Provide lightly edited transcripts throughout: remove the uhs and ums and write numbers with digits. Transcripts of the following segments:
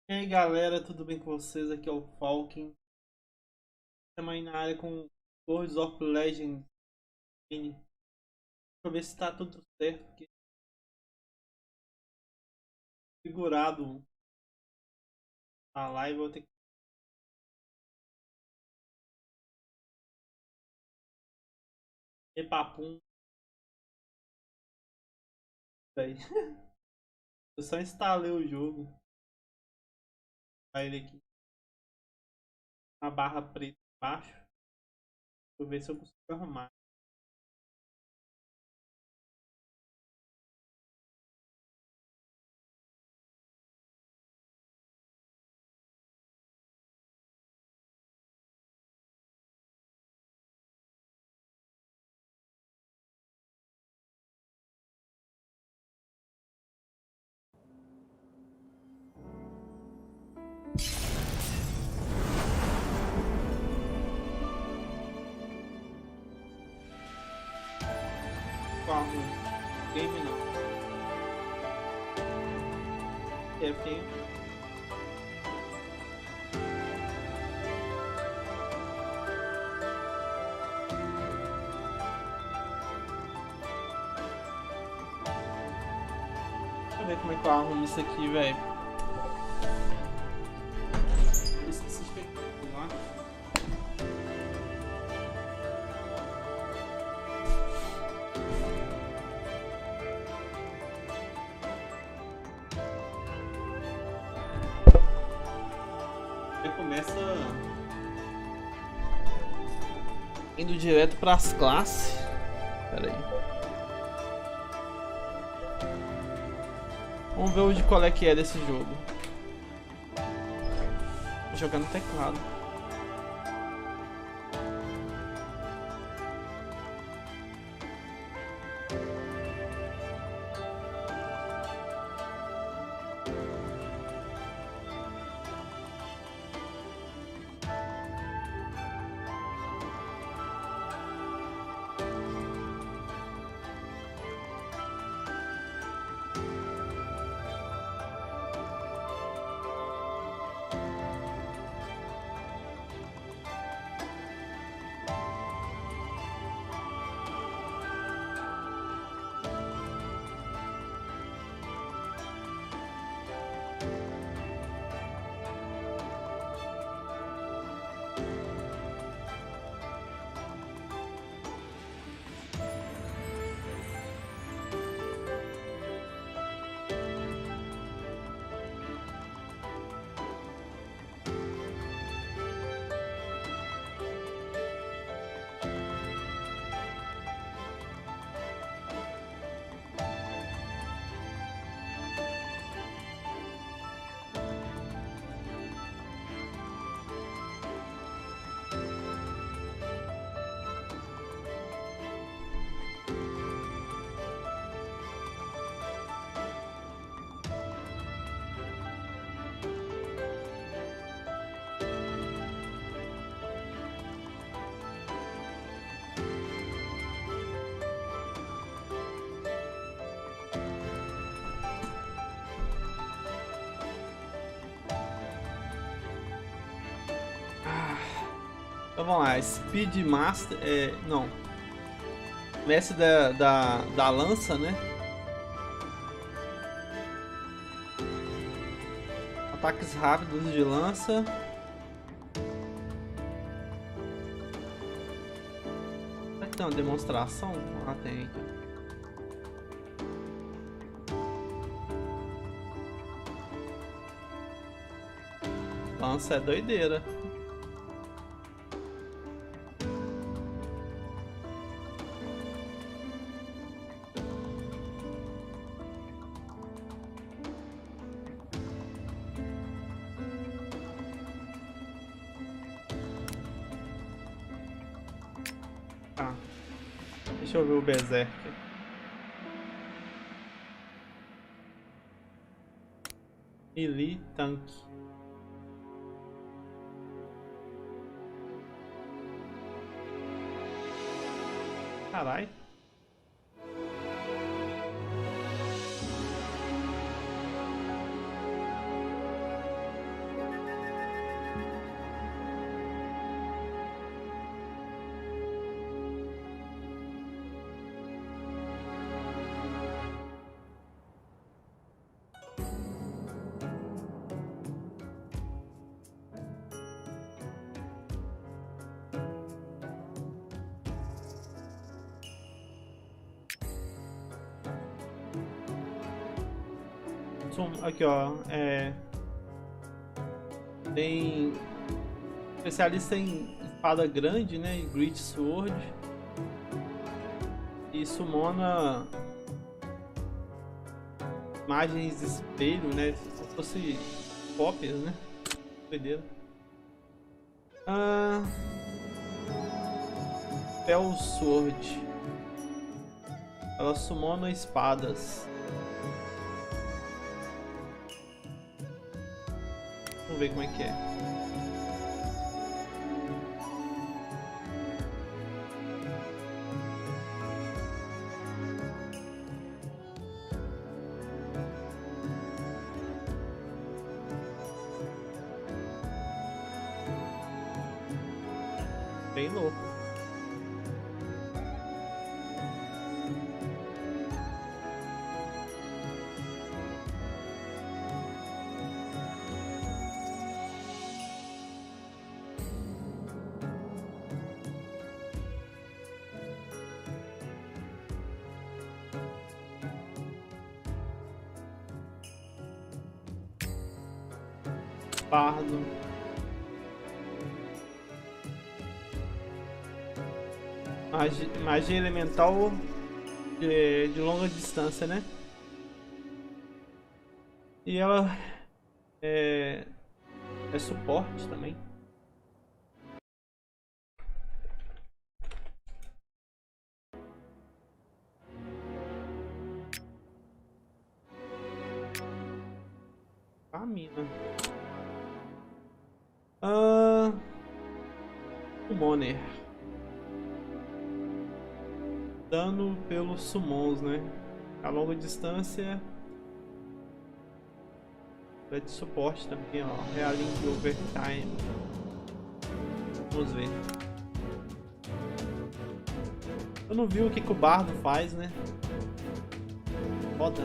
E aí galera, tudo bem com vocês? Aqui é o Falken. Estamos aí na área com Words of Legends. Deixa eu ver se tá tudo certo, porque figurado a live eu vou ter que ter papum, velho. Eu só instalei o jogo, tá ele aqui, uma barra preta embaixo. Deixa eu ver se eu consigo arrumar. Qual arrumo? Game não. Tenham. Deixa eu ver como é que eu arrumo isso aqui, velho. Esqueci de pegar lá. Já começa indo direto para as classes. Pera aí. Vamos ver o de qual é que é desse jogo. Vou jogar no teclado. Então vamos lá, Speed Master, não, mestre da lança, né? Ataques rápidos de lança. Será que tem uma demonstração? Ah, tem. Lança é doideira. Tá. Deixa eu ver o Berserker. Melee Tank. Carai. Aqui, ó. Tem especialista em espada grande, né? E Great Sword. E sumona imagens de espelho, né? Se fosse cópias, né? Doideira. Flowerfall Sword. Ela sumona espadas. Vamos ver como é que é. Bem louco. Bardo. Magia elemental de longa distância, né? E ela é suporte também. Camina. Summoner. Dano pelos summons, né? A longa distância. É de suporte também, ó. Realing de overtime. Vamos ver. Eu não vi o que o bardo faz, né? Foda.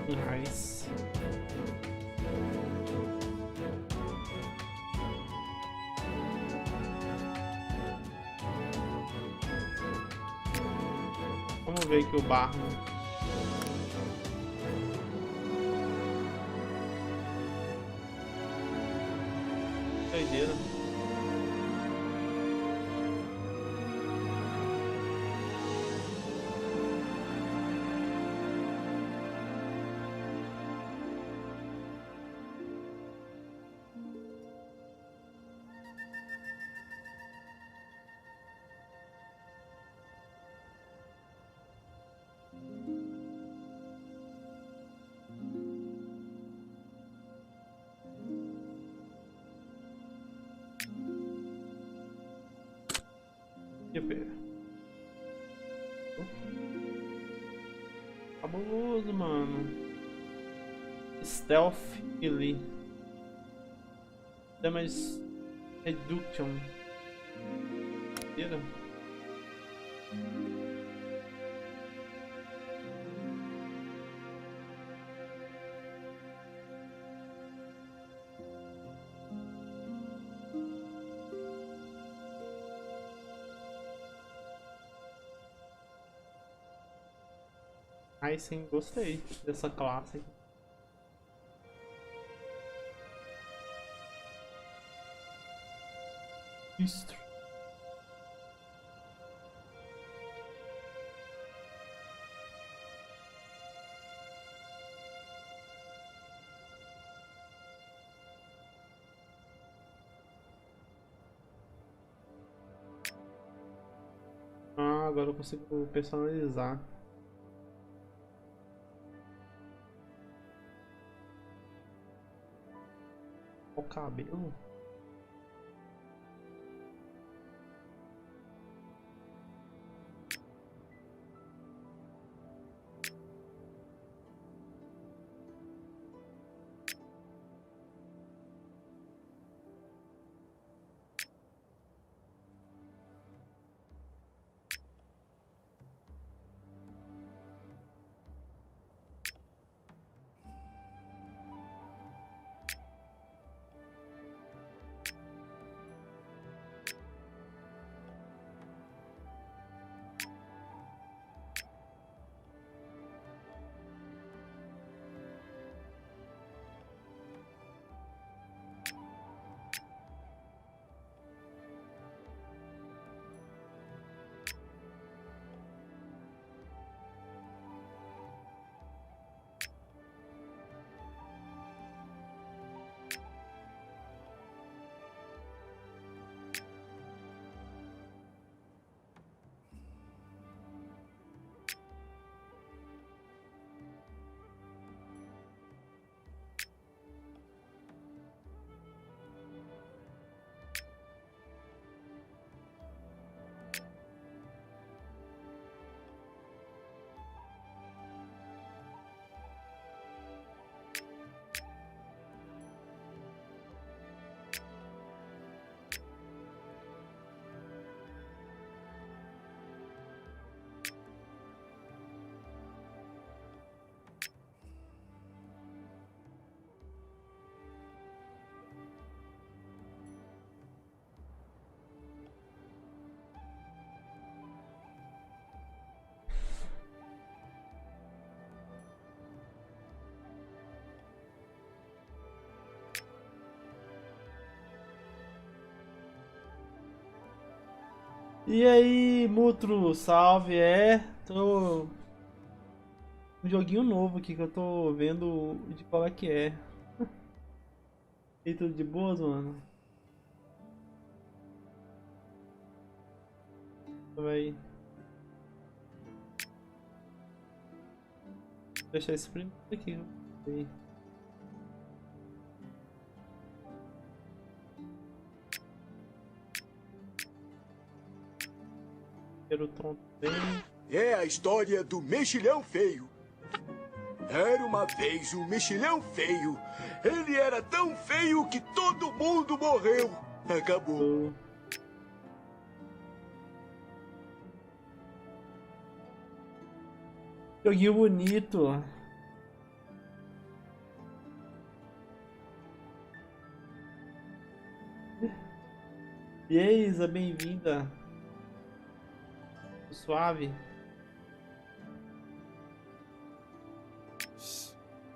Nice. Vamos ver aqui o barro. Doideira. Cabuloso, mano. Stealth Melee. Damage Reduction. Tira. Aí sim, gostei dessa classe. Isso. Ah, agora eu consigo personalizar. O cabelo. E aí, Mutro, salve, tô um joguinho novo aqui que eu tô vendo de qual é que é. E tudo de boas, mano? Vai deixar esse primeiro aqui. Primeiro tom bem. É a história do mexilhão feio. Era uma vez um mexilhão feio. Ele era tão feio que todo mundo morreu. Acabou. Joguinho bonito. E aí, Isa, bem-vinda. Suave.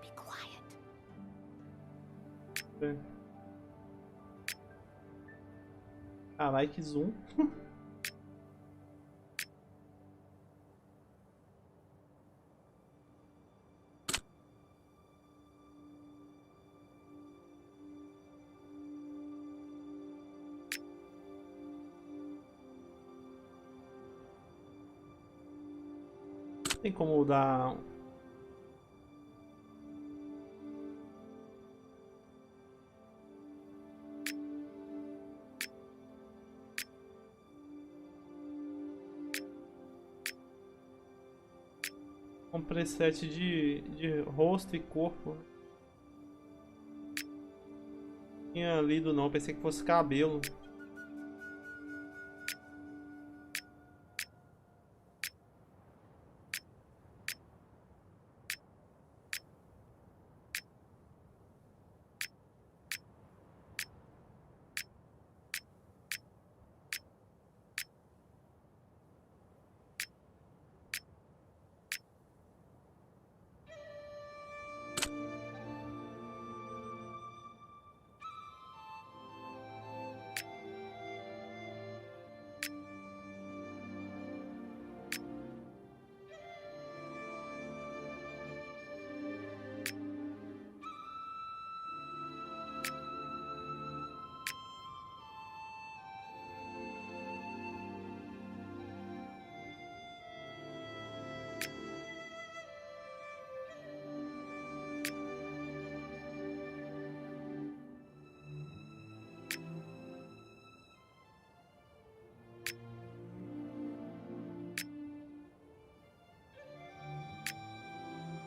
Be quiet. Caralho, que zoom. Tem como dar um preset de rosto e corpo? Não tinha lido não, pensei que fosse cabelo.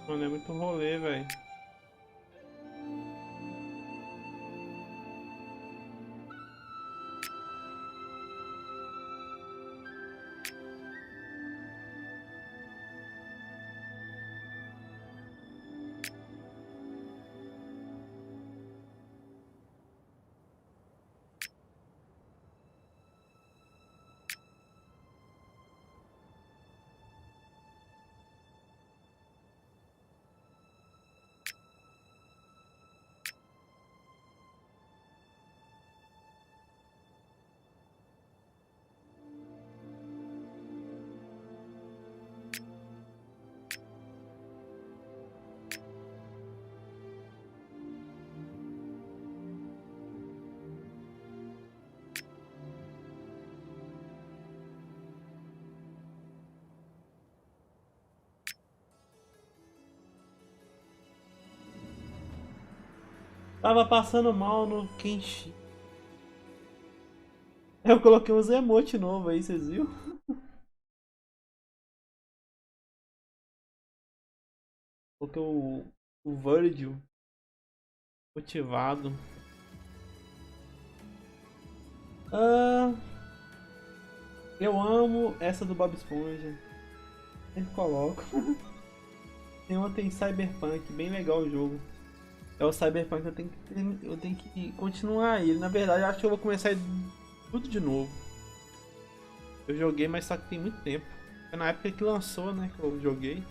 Mano, é muito rolê, velho. Tava passando mal no Kenshi. Eu coloquei uns emote novo aí, vocês viram? Coloquei o Virgil motivado. Ah, eu amo essa do Bob Esponja. Sempre coloco. Tem uma tem Cyberpunk, bem legal o jogo. É o Cyberpunk, eu tenho que continuar ele. Na verdade, eu acho que eu vou começar tudo de novo. Eu joguei, mas só que tem muito tempo. Foi na época que lançou, né, que eu joguei.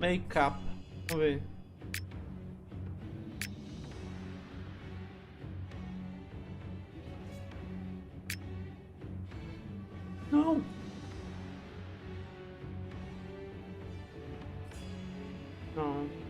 Make-up. Vamos ver. Não. Não.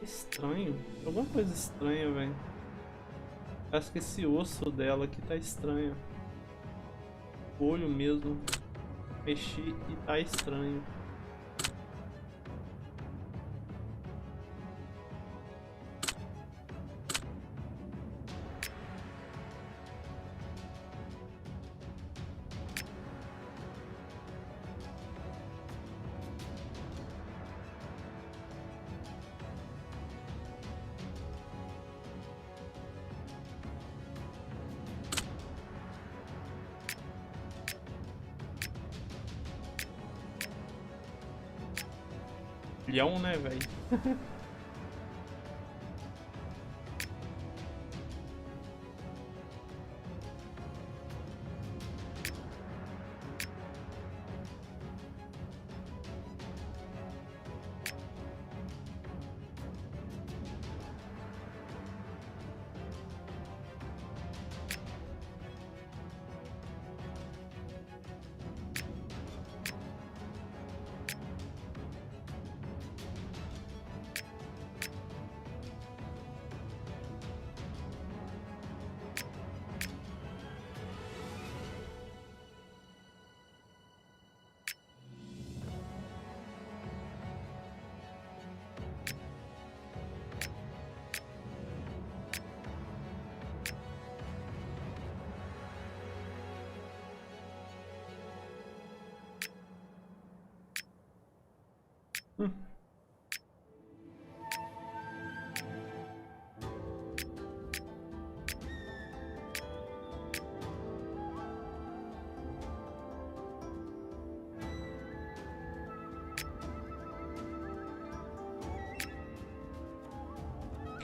Estranho. Alguma coisa estranha, velho. Acho que esse osso dela aqui tá estranho. O olho mesmo. Mexi e tá estranho. Leão, né, velho?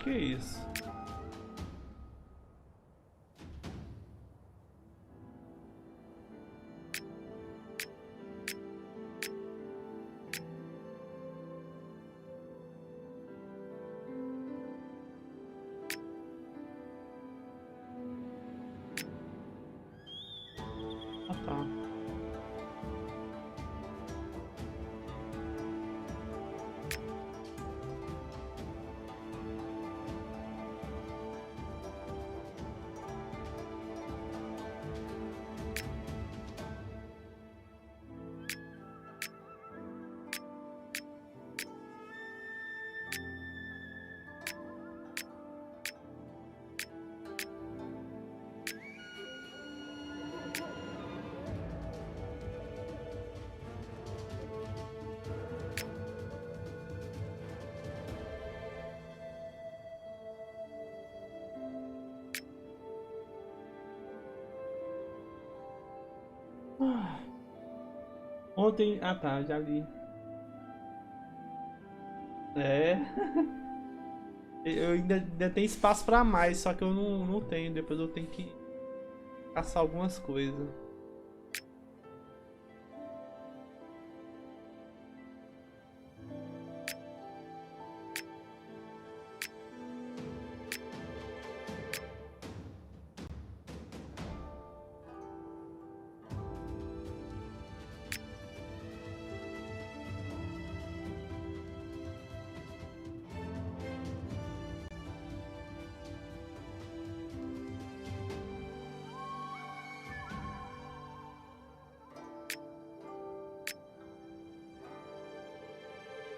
Que isso? Ah, tá. Ontem. Ah, tá, já li. É. Eu ainda tenho espaço pra mais, só que eu não tenho. Depois eu tenho que caçar algumas coisas.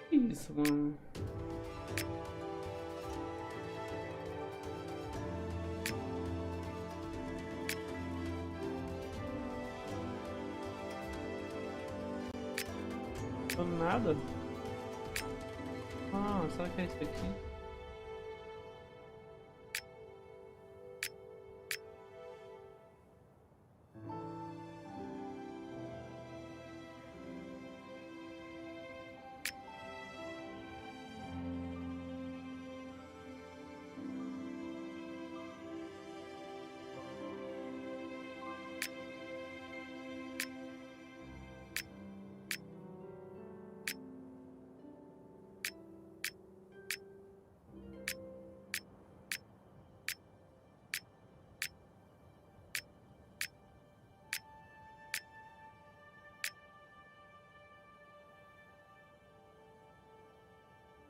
Que isso, mano? Tô nada. Ah, será que é isso aqui?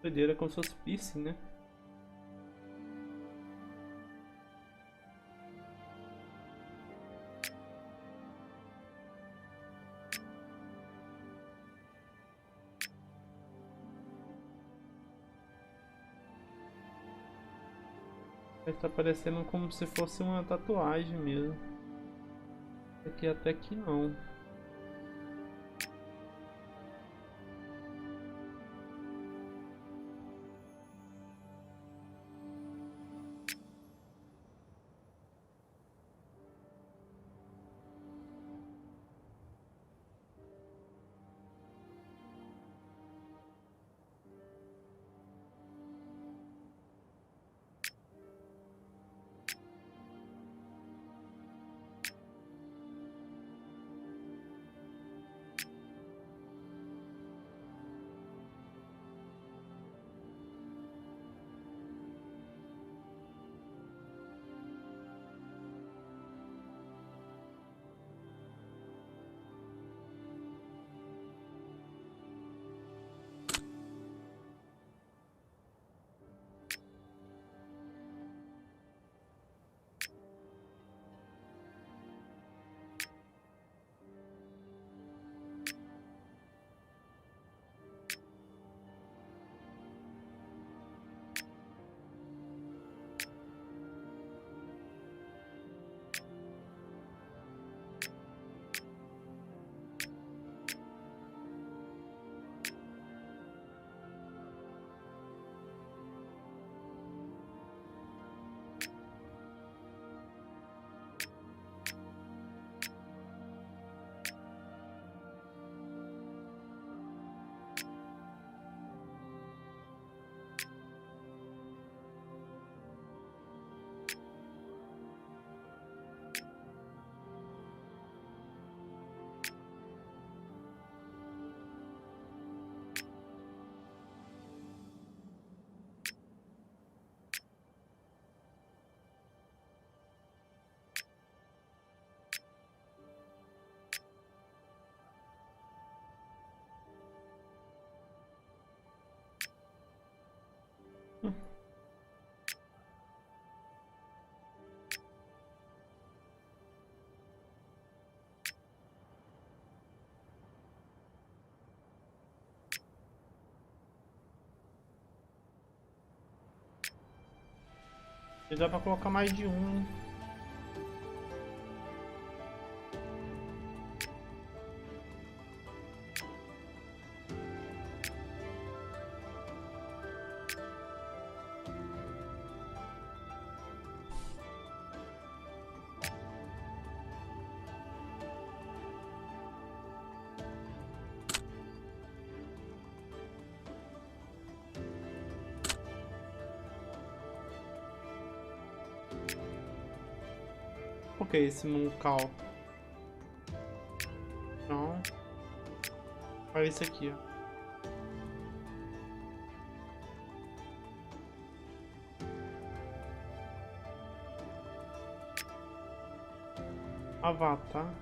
Doideira, como se fosse piercing, né? Tá parecendo como se fosse uma tatuagem mesmo. Aqui até que não. Dá pra colocar mais de um, hein? Por que esse Moncal? Não. Olha esse aqui, ó. Avatar.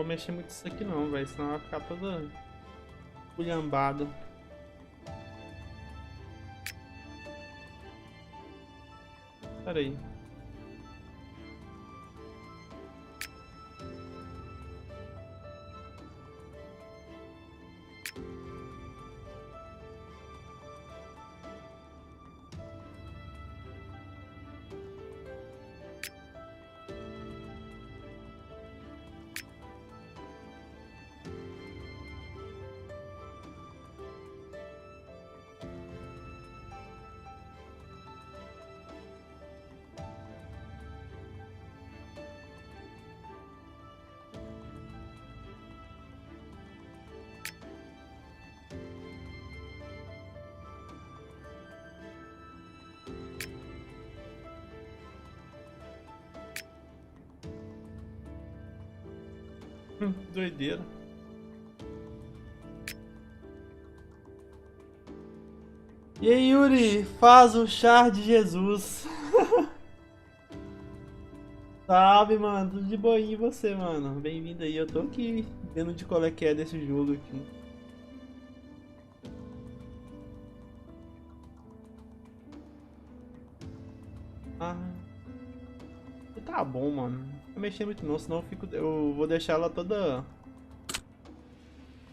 Vou mexer muito isso aqui não, velho, senão vai ficar toda culhambado. Pera aí. Doideira. E aí, Yuri, faz o char de Jesus. Salve, mano, tudo de boinha e você, mano? Bem-vindo aí, eu tô aqui vendo de qual é que é desse jogo aqui. Ah, tá bom, mano. Não vou mexer muito não, senão eu vou deixar ela toda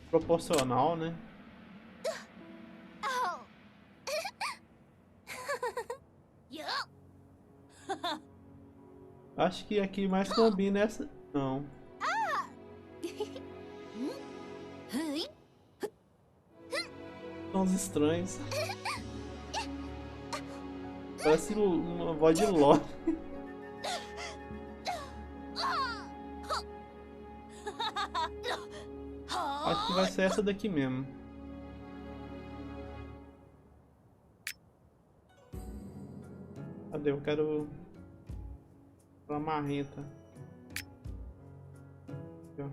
proporcional, né? Acho que aqui mais combina essa. Não. Sons estranhos. Parece uma voz de Ló. Acho que vai ser essa daqui mesmo. Cadê? Eu quero uma marrenta. Aqui, ó.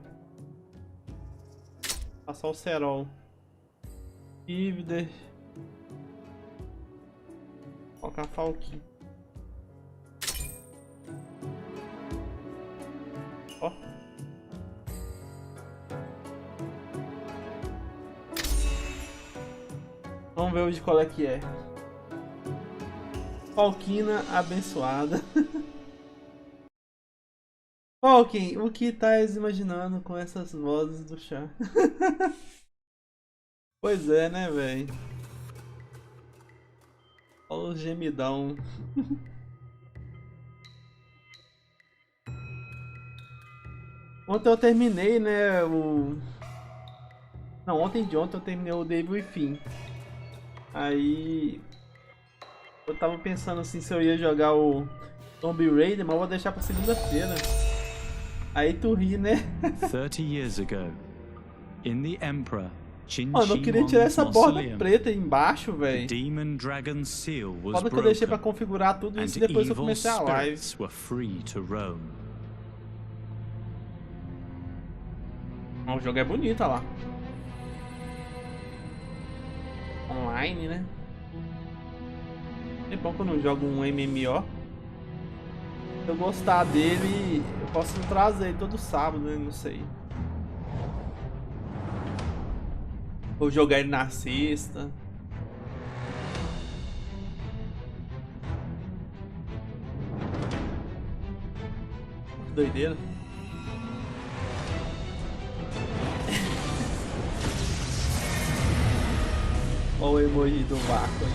Passar o cerol. Ívder. Colocar falquinha. Ó. Vamos ver hoje qual é que é. Falquina abençoada. Falken, o que estás imaginando com essas vozes do chá? Pois é, né, velho? Olha o gemidão. Ontem eu terminei, né, Não, ontem eu terminei o Devil Within. Aí... eu tava pensando assim se eu ia jogar o Tomb Raider, mas eu vou deixar pra segunda-feira. Aí tu ri, né? 30 years ago, in the Emperor Mano, eu queria tirar essa borda mausoleum, preta aí embaixo, the velho. demon dragon seal was Foda que eu deixei pra broken, configurar tudo isso and e depois eu evil comecei a live. spirits were free to roam. O jogo é bonito, olha lá. Online, né? É bom que eu não jogo um MMO. Se eu gostar dele, eu posso trazer ele todo sábado, né? Não sei. Vou jogar ele na sexta. Que doideira. Olha o emoji do vácuo.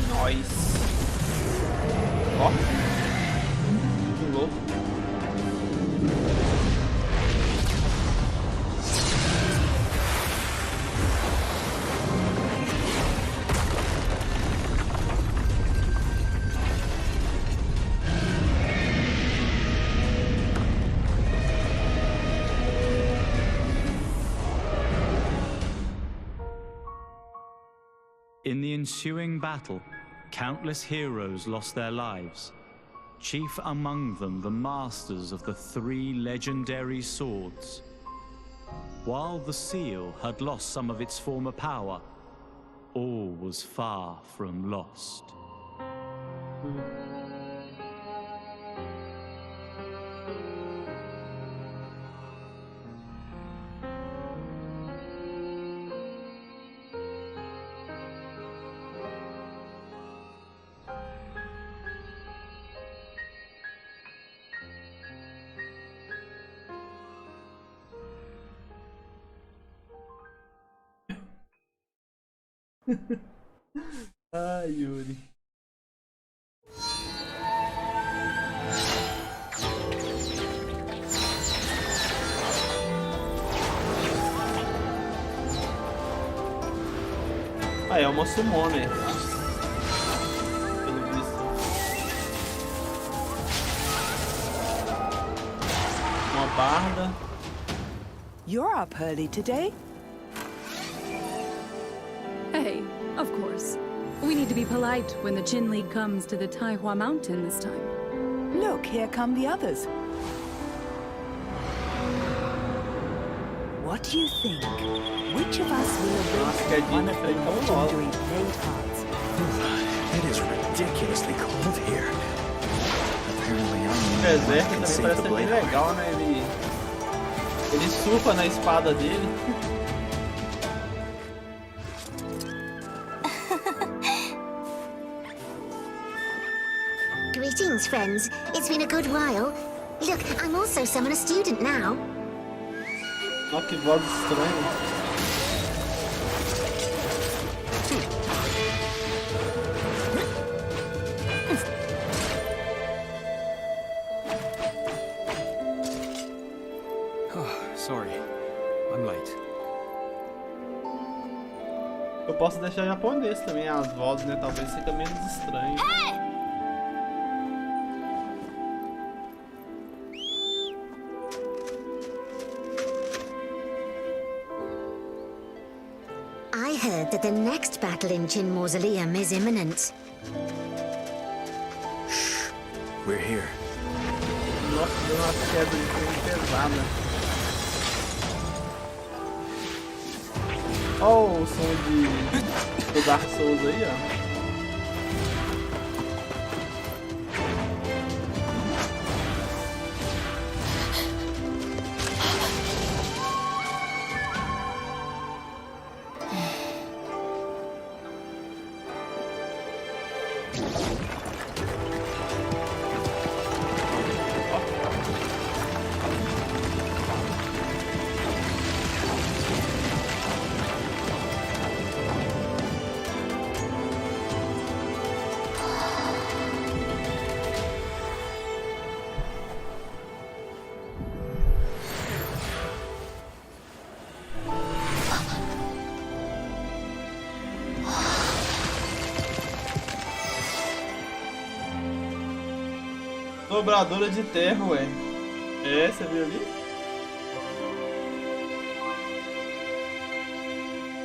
Nós. Ó. Que louco. In the ensuing battle, countless heroes lost their lives. Chief among them the masters of the 3 legendary swords. While the seal had lost some of its former power, all was far from lost. Ai, Yuri. Ah, é uma summoner. Pelo visto. Uma barda. You're up early today? Hey, of course. We need to be polite when the Chin League comes to the Taihua Mountain this time. Look, here come the others. What do you think? Which of us will erase one of the legendary blade hearts? It is ridiculously cold here. Apparently O I'm deserto can também save parece the ser bem blade. legal, né? Ele surfa na espada dele. Greetings, friends. It's been a good while. Look, I'm also a student now. Olha que voz estranha. Oh, sorry. I'm late. Eu posso deixar japonês também, as vozes, né? Talvez fica menos estranho. I heard that the next battle in Jin Mausoleum is imminent. Shh. We're here. Nossa, deu uma queda de filme pesada. Olha o som do Dark Souls aí, ó. Dobradora de terra, ué. É, você viu ali?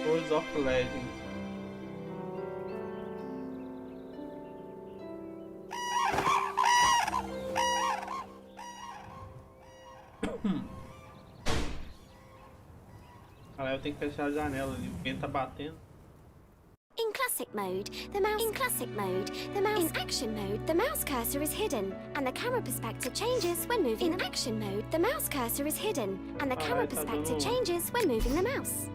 Words of Legend. Cara, eu tenho que fechar a janela ali, o vento tá batendo. In classic mode, the mouse in action mode, the mouse cursor is hidden and the camera perspective changes when moving. In action mode, the mouse cursor is hidden and the camera perspective changes when moving the mouse.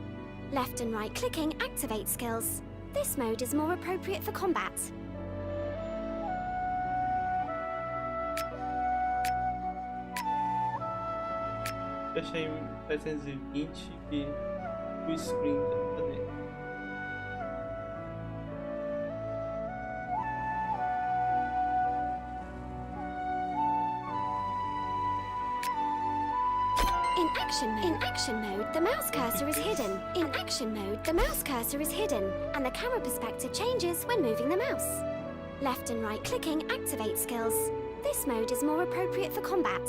Left and right clicking activates skills. This mode is more appropriate for combat. Fechei em 720 e o screen cadê? In action mode, the mouse cursor is hidden. In action mode, the mouse cursor is hidden and the camera perspective changes when moving the mouse. Left and right clicking activates skills. This mode is more appropriate for combat.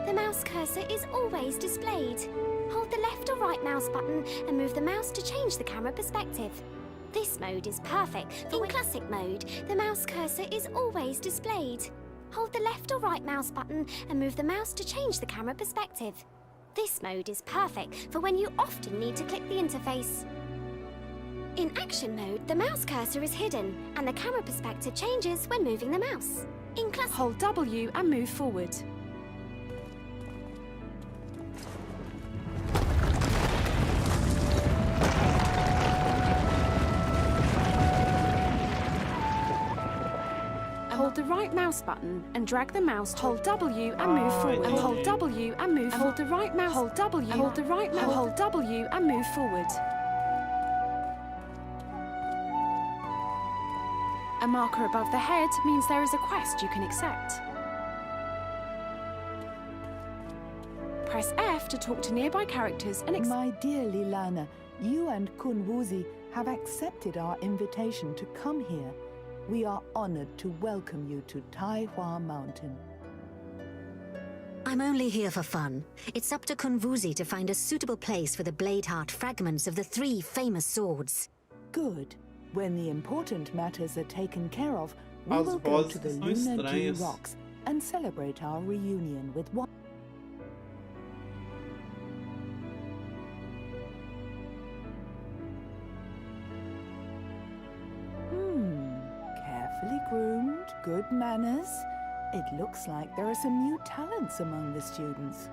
the mouse cursor is always displayed. Hold the left or right mouse button and move the mouse to change the camera perspective. This mode is perfect for in classic mode, the mouse cursor is always displayed. Hold the left or right mouse button and move the mouse to change the camera perspective. This mode is perfect for when you often need to click the interface. In action mode, the mouse cursor is hidden and the camera perspective changes when moving the mouse. In classic, Hold W and move forward. Hold the right mouse button and drag the mouse. Hold W and move forward. And hold W and move. Hold the right mouse. Hold W. Hold the right mouse. Hold W and move forward. A marker above the head means there is a quest you can accept. Press F to talk to nearby characters and My dear Lilana, you and Kunwuzi have accepted our invitation to come here. We are honored to welcome you to Taihua Mountain. I'm only here for fun. It's up to Kunwuzi to find a suitable place for the Bladeheart fragments of the 3 famous swords. Good. When the important matters are taken care of, we As will go to vozes the são Lunar Dew estranhas. Rocks and celebrate our reunion with one. Carefully groomed, good manners. It looks like there are some new talents among the students.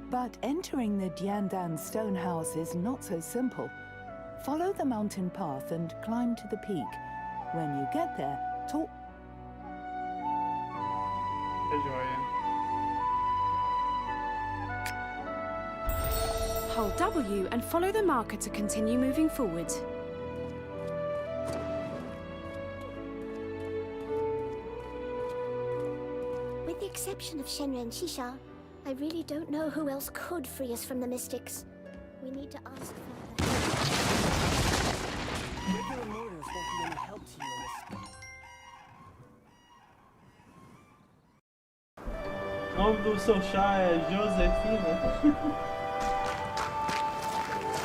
But entering the Diandan Stonehouse is not so simple. Follow the mountain path and climb to the peak. When you get there, talk. É joia. hold W and follow the marker to continue moving forward. With the exception of Shenren and Shisha, I really don't know who else could free us from the mystics. We need to ask further. Regular motors won't be any help to you in this. O nome do seu chá é Josefina.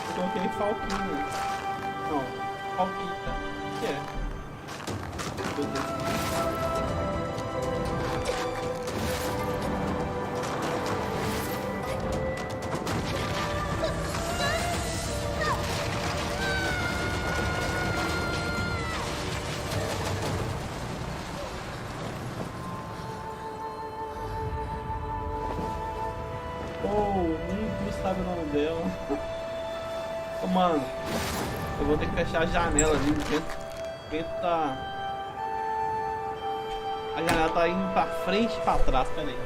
Eu coloquei Falquinha. Não, Falquita. O que é? Nem sabe o nome dela. Ô, mano, eu vou ter que fechar a janela ali. Dentro tá. A janela tá indo pra frente e pra trás. Pera aí.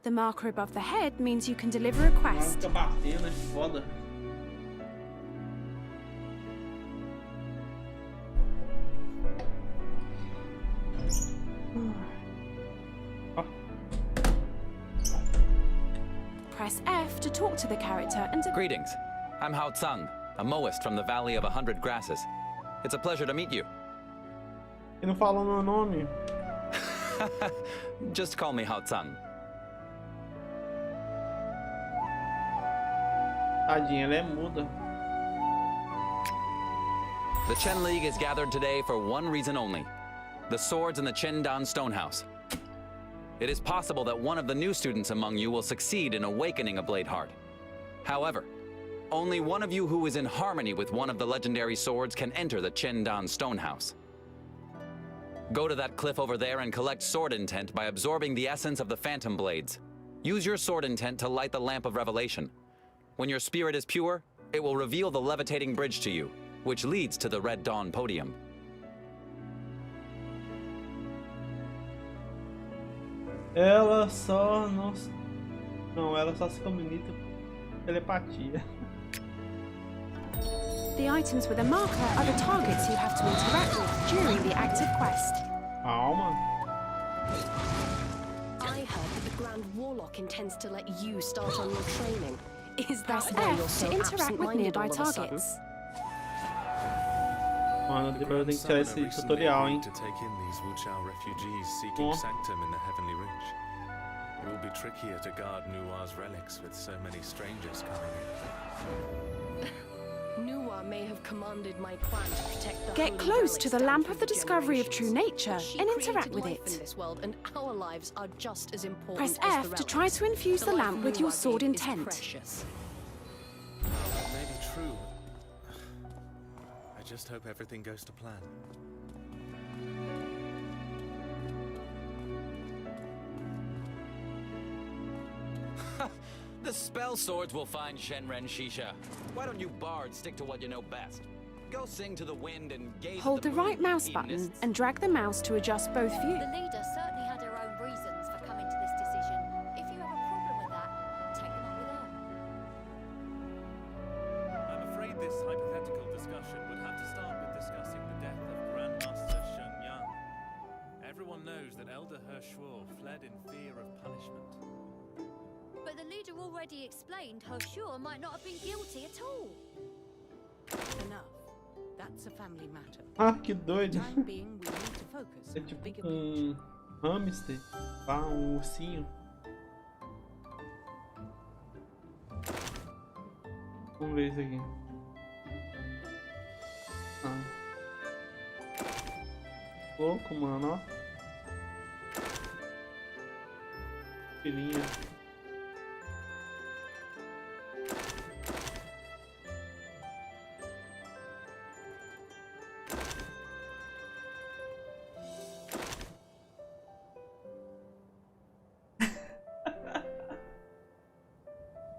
The marker above the head means you can deliver a quest. Fica batendo, é foda. Press F to talk to the character and... Greetings. I'm Hao Tsung, a Moist from the Valley of 100 Grasses. It's a pleasure to meet you. E não fala o meu nome. Just call me Hao Tsung. Tadinha, ela é muda. The Chen League is gathered today for one reason only. The swords in the Chendan Stonehouse. It is possible that one of the new students among you will succeed in awakening a Bladeheart. However, only one of you who is in harmony with one of the legendary swords can enter the Chendan Stonehouse. Go to that cliff over there and collect sword intent by absorbing the essence of the Phantom Blades. Use your sword intent to light the Lamp of Revelation. When your spirit is pure, it will reveal the levitating bridge to you, which leads to the Red Dawn podium. Ela só não... Não, ela só se comunica por telepatia. The items with a marker are the targets you have to interact with during the active quest. Calma. I heard that the Grand Warlock intends to let you start on your training. Is Press that why you're F so to interact with absent-minded nearby all of a sudden? targets. Mano, depois eu tenho que tirar esse tutorial, hein? To take in these Wuchao refugees seeking sanctum in the Heavenly Ridge. It will be trickier to guard Nua's relics with so many strangers coming in. Nua may have commanded my clan to protect the Get holy close relics to the down lamp through of the discovery of true generations. nature She and interact created with life in it. this world, and our lives are just as important Press as the F to try relics. to infuse the life lamp with your Nua sword gave is intent. precious. That may be true. I just hope everything goes to plan. The spell swords will find Shenren Shisha. Why don't you bards stick to what you know best? Go sing to the wind and gaze Hold at the the right moon, mouse button hedonists. and drag the mouse to adjust both views. The leader certainly had her own reasons for coming to this decision. If you have a problem with that, take them up with her. I'm afraid this hypothetical discussion would have to start with discussing the death of Grandmaster Sheng Yang. Everyone knows that Elder Hershuo fled in fear of punishment. But the leader already explained Hershua might not have been guilty at all. Enough. That's a family matter. Ah, que doido. Time being, we need to focus É on the tipo bigger picture. hamster. Ah, ursinho. Vamos ver isso aqui. Ah. Louco, mano, ó. Filhinha.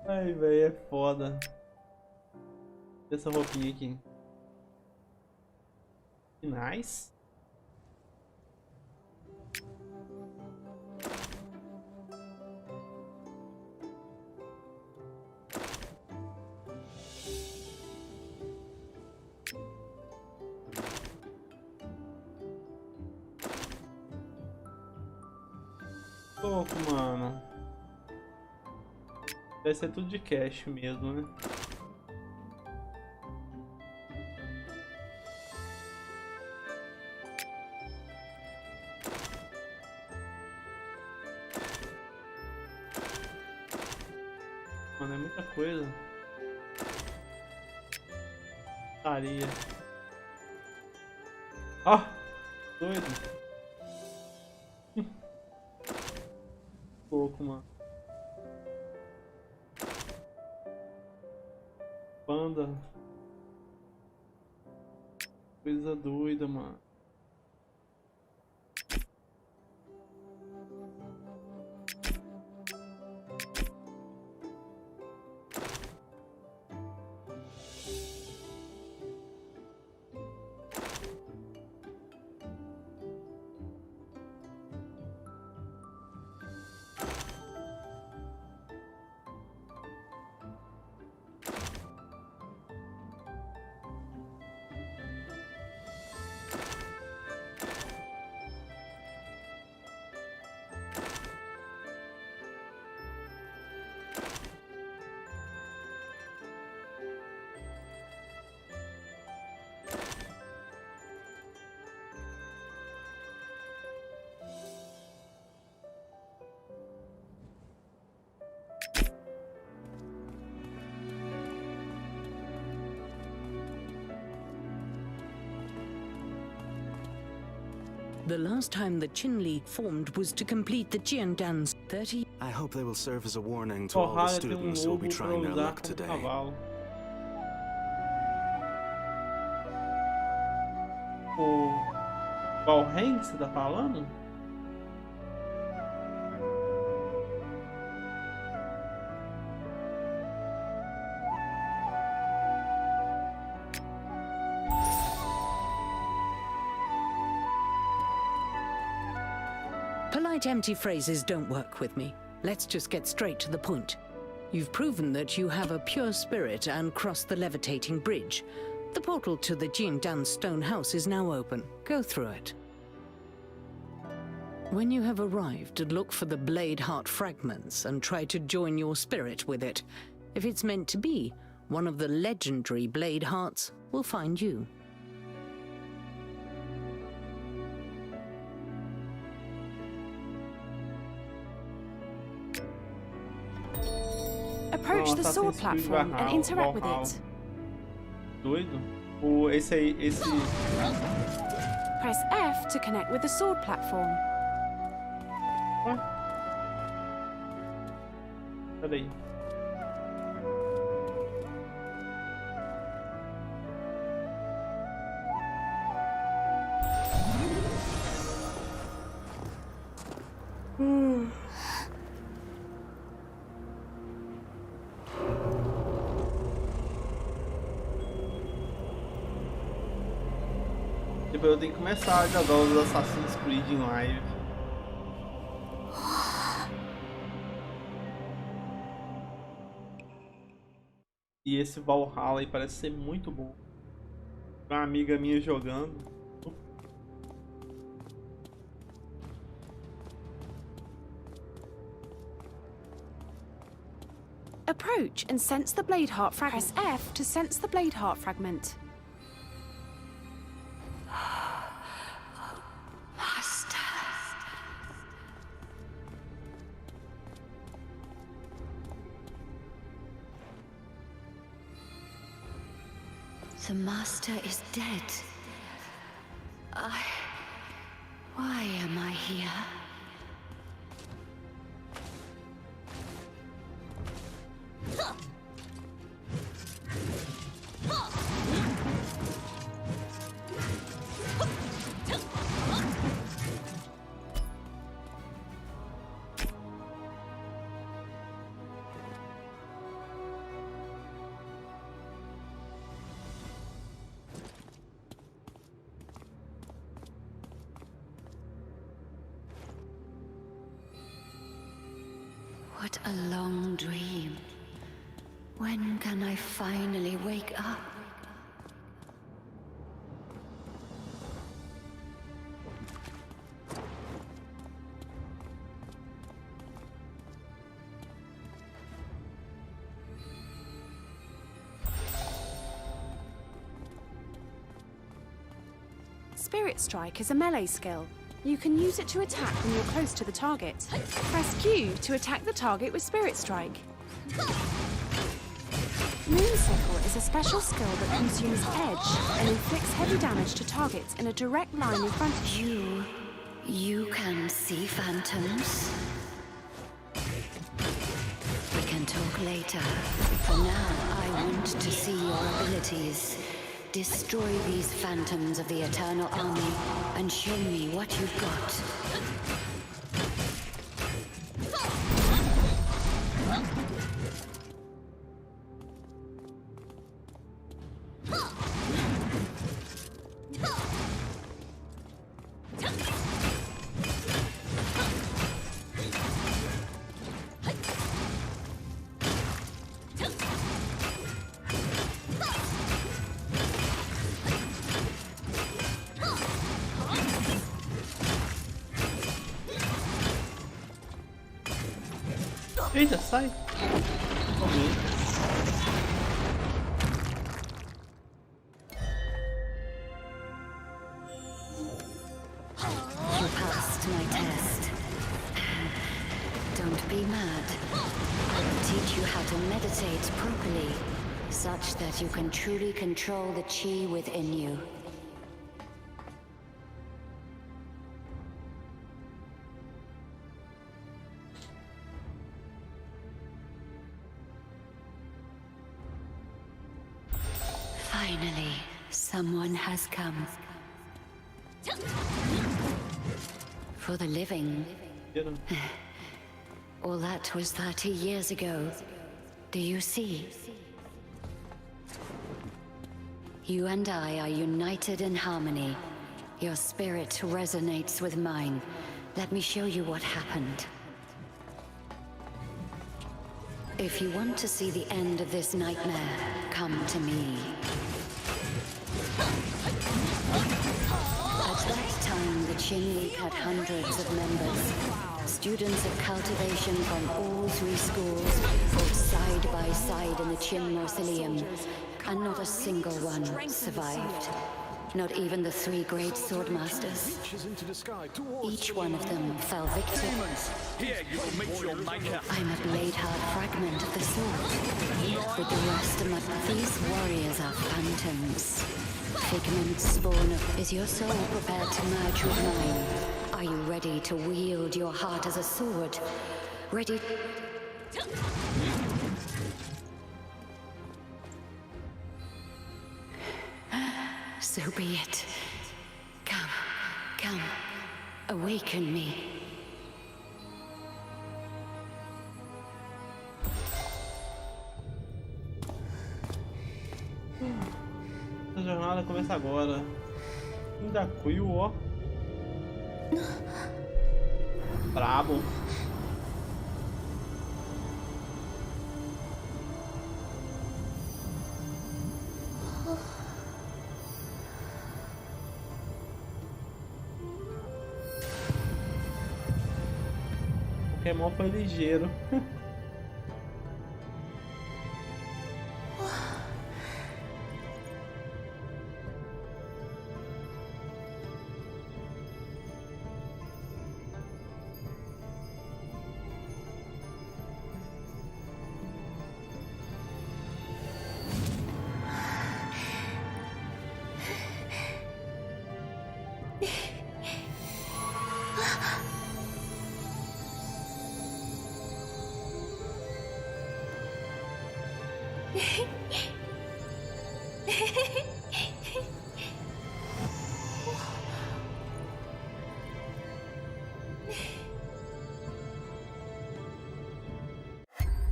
Ai, velho, é foda. Essa roupinha aqui. Nice. Louco, mano. Deve ser tudo de cash mesmo, né? Mano, é muita coisa. Areia. Ó, doido. Pouco, mano. Panda. Coisa doida, mano. The last time the Qin League formed was to complete the Jiandan's 30. I hope they will serve as a warning to all the students who will be trying their luck today. O Valheim que você tá falando? Polite empty phrases don't work with me. Let's just get straight to the point. You've proven that you have a pure spirit and crossed the levitating bridge. The portal to the Jiandan stone house is now open. Go through it. When you have arrived, look for the blade heart fragments and try to join your spirit with it. If it's meant to be, one of the legendary blade hearts will find you. Approach the sword platform and interact with it. Doido? Esse... Press F to connect with the sword platform. Peraí. Depois eu tenho que começar a jogar os Assassin's Creed em live. E esse Valhalla aí parece ser muito bom. Uma amiga minha jogando. Approach and sense the blade heart fragment. Press F to sense the blade heart fragment. The master is dead. Why am I here? What a long dream. When can I finally wake up? Spirit Strike is a melee skill. You can use it to attack when you're close to the target. Press Q to attack the target with Spirit Strike. Moonsickle is a special skill that consumes edge and inflicts heavy damage to targets in a direct line in front of you. You can see phantoms? We can talk later. For now, I want to see your abilities. Destroy these phantoms of the Eternal Army and show me what you've got. Eita, sai! You passed my test. Don't be mad. I will teach you how to meditate properly, such that you can truly control the chi within you. Finally, someone has come. For the living. All that was 30 years ago. Do you see? You and I are united in harmony. Your spirit resonates with mine. Let me show you what happened. If you want to see the end of this nightmare, come to me. At that time, the Qin League had hundreds of members. Students of cultivation from all 3 schools fought side by side in the Chin Mausoleum, and not a single one survived. Not even the 3 great swordmasters. Each one of them fell victim. Here, you will meet your maker. I'm a blade-hard fragment of the sword. With the rest of these warriors are phantoms. Figments spawn of... Is your soul prepared to merge with mine? Are you ready to wield your heart as a sword? Ready... So be it. Come, come, awaken me. A jornada começa agora. Ainda cuio, ó. Brabo. O Pokémon foi ligeiro.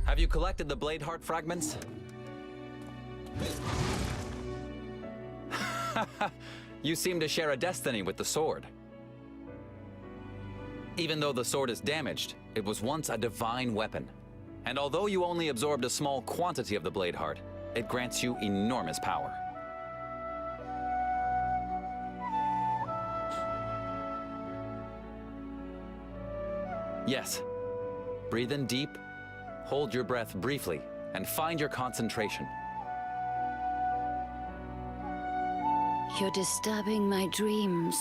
Have you collected the blade heart fragments? You seem to share a destiny with the sword. Even though the sword is damaged, it was once a divine weapon. And although you only absorbed a small quantity of the blade heart, it grants you enormous power. Yes. Breathe in deep, hold your breath briefly, and find your concentration. You're disturbing my dreams.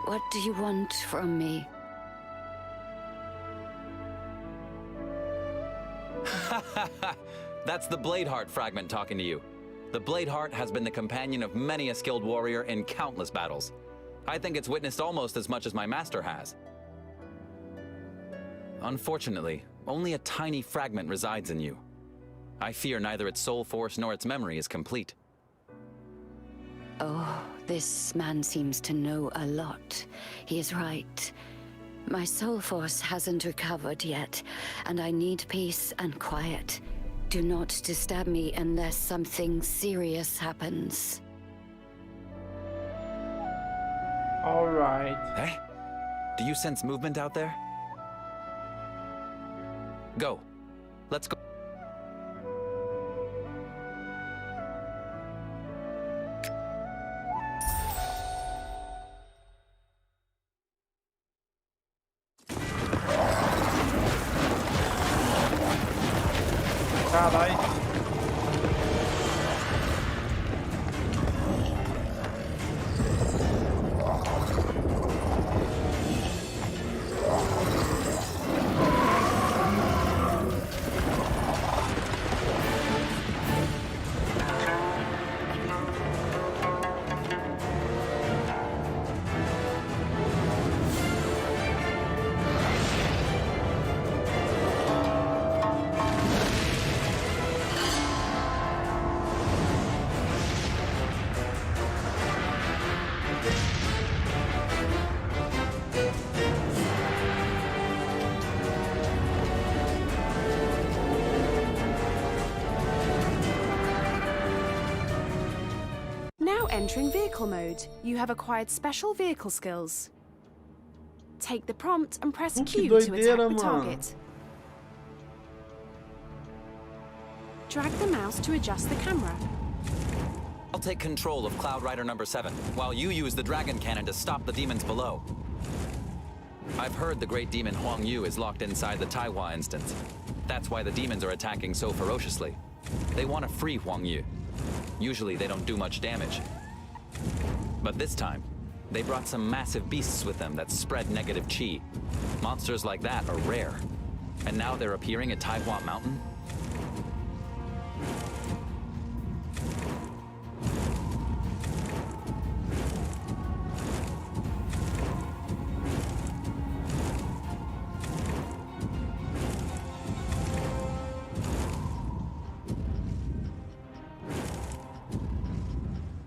What do you want from me? That's the blade heart fragment talking to you. The blade heart has been the companion of many a skilled warrior in countless battles. I think it's witnessed almost as much as my master has. Unfortunately, only a tiny fragment resides in you. I fear neither its soul force nor its memory is complete. Oh, this man seems to know a lot. He is right. My soul force hasn't recovered yet, and I need peace and quiet. Do not disturb me unless something serious happens. All right. Hey? Do you sense movement out there? Go. Let's go. Caralho. Now entering vehicle mode, you have acquired special vehicle skills. Take the prompt and press Q to attack the target. Drag the mouse to adjust the camera. I'll take control of Cloud Rider number 7, while you use the dragon cannon to stop the demons below. I've heard the great demon Huang Yu is locked inside the Taihua instance. That's why the demons are attacking so ferociously. They want to free Huang Yu. Usually they don't do much damage. But this time, they brought some massive beasts with them that spread negative chi. Monsters like that are rare. And now they're appearing at Taihua Mountain?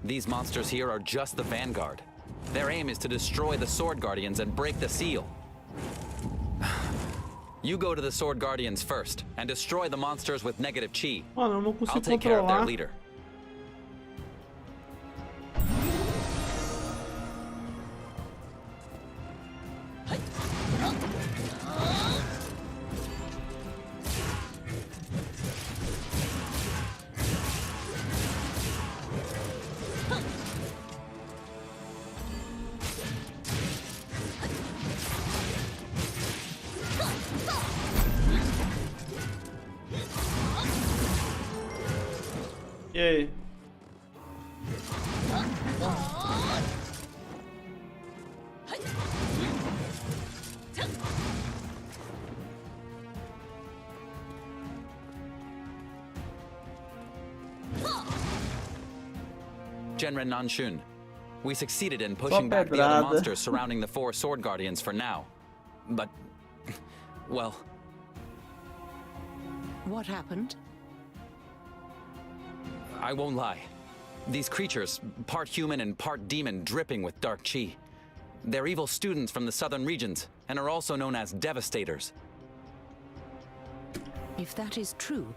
These monsters here are just the vanguard. Their aim is to destroy the Sword Guardians and break the seal. You go to the Sword Guardians first and destroy the monsters with negative chi. Mano, eu não I'll consigo take care of their controlar. leader. E aí? Genren Nanshun, we succeeded in pushing back the other monsters surrounding the 4 Sword Guardians for now. But, well... What happened? I won't lie. These creatures, part human and part demon, dripping with dark chi. They're evil students from the southern regions, and are also known as Devastators. If that is true,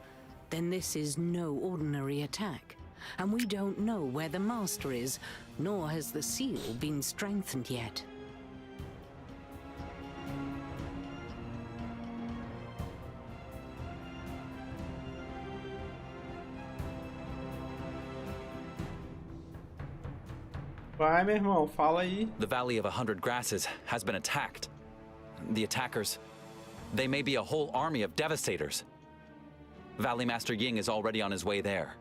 then this is no ordinary attack. And we don't know where the Master is, nor has the seal been strengthened yet. Vai, meu irmão, fala aí. The Valley of 100 Grasses has been attacked. The attackers, they may be a whole army of Devastators. Valley Master Ying is already on his way there.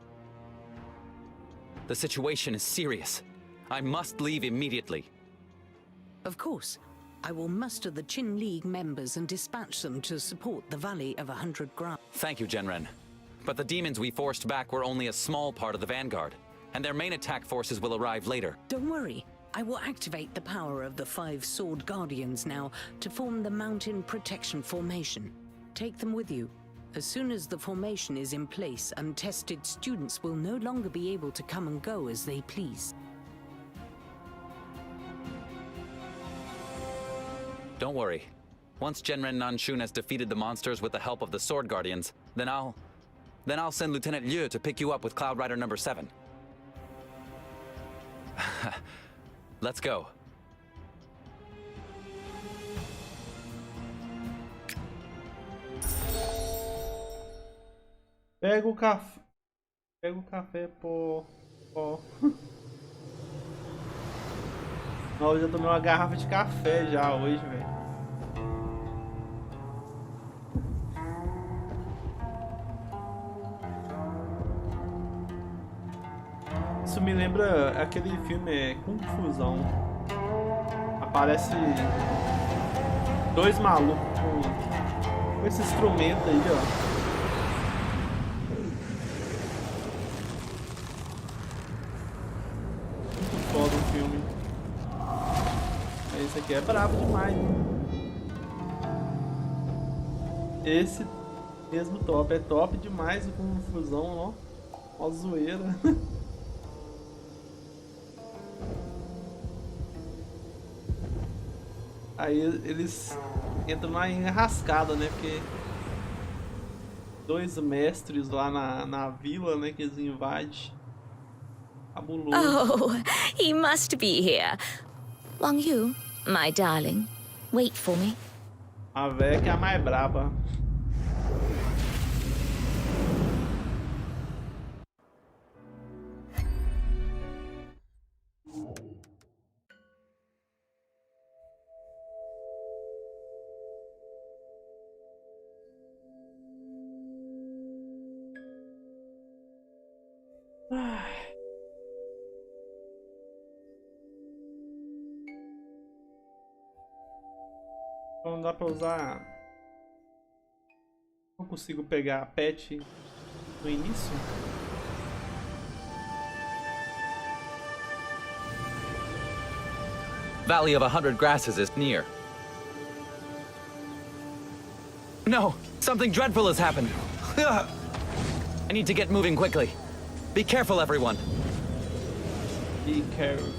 The situation is serious. I must leave immediately. Of course. I will muster the Qin League members and dispatch them to support the Valley of 100 Grasses. Thank you, Genren. But the demons we forced back were only a small part of the vanguard, and their main attack forces will arrive later. Don't worry. I will activate the power of the 5 Sword Guardians now to form the Mountain Protection Formation. Take them with you. As soon as the formation is in place, untested students will no longer be able to come and go as they please. Don't worry. Once Genren Nanshun has defeated the monsters with the help of the Sword Guardians, then I'll send Lieutenant Liu to pick you up with Cloud Rider number 7. Let's go. Pega o café. Pega o café, pô. Eu já tomei uma garrafa de café já hoje, velho. Isso me lembra aquele filme Confusão. Aparece 2 malucos com esse instrumento aí, ó. Muito foda o filme. Esse aqui é brabo demais, né? Esse mesmo top, é top demais o Confusão, ó. Ó zoeira. Aí eles entram na enrascada, né? Porque 2 mestres lá na vila, né? Que eles invadem. Cabuloso. Oh, he must be here. Wang Yu, my darling, wait for me. A véia que é a mais braba. Não dá pra usar. Não consigo pegar a pet no início. Valley of 100 Grasses is near. No! Something dreadful has happened! I need to get moving quickly. Be careful, everyone. Be careful.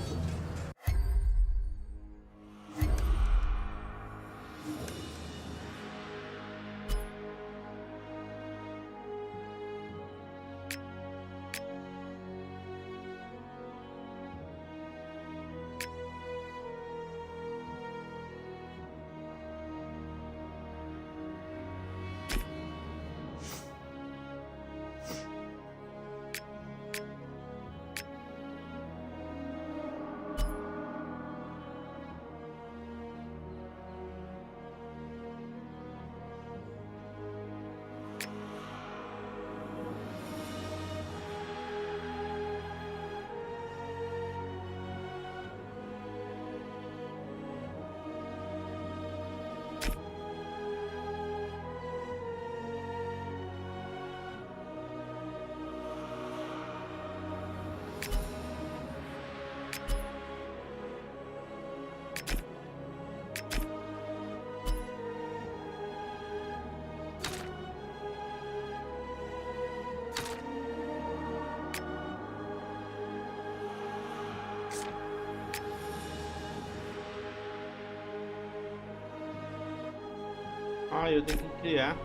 Ah, eu tenho que criar.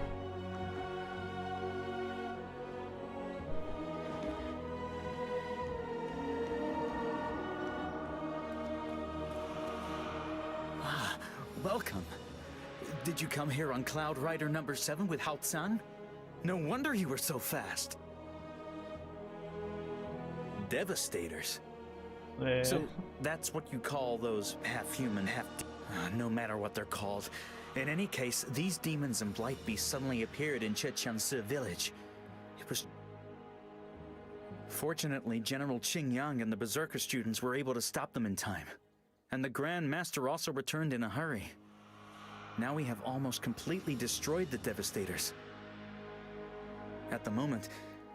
Welcome. Did you come here on Cloud Rider number 7 with Hao-san? No wonder you were so fast. Devastators. So that's what you call those half-human, no matter what they're called. In any case, these demons and blight beasts suddenly appeared in Cheqiansi village. It was... Fortunately, General Qingyang and the Berserker students were able to stop them in time. And the Grand Master also returned in a hurry. Now we have almost completely destroyed the Devastators. At the moment,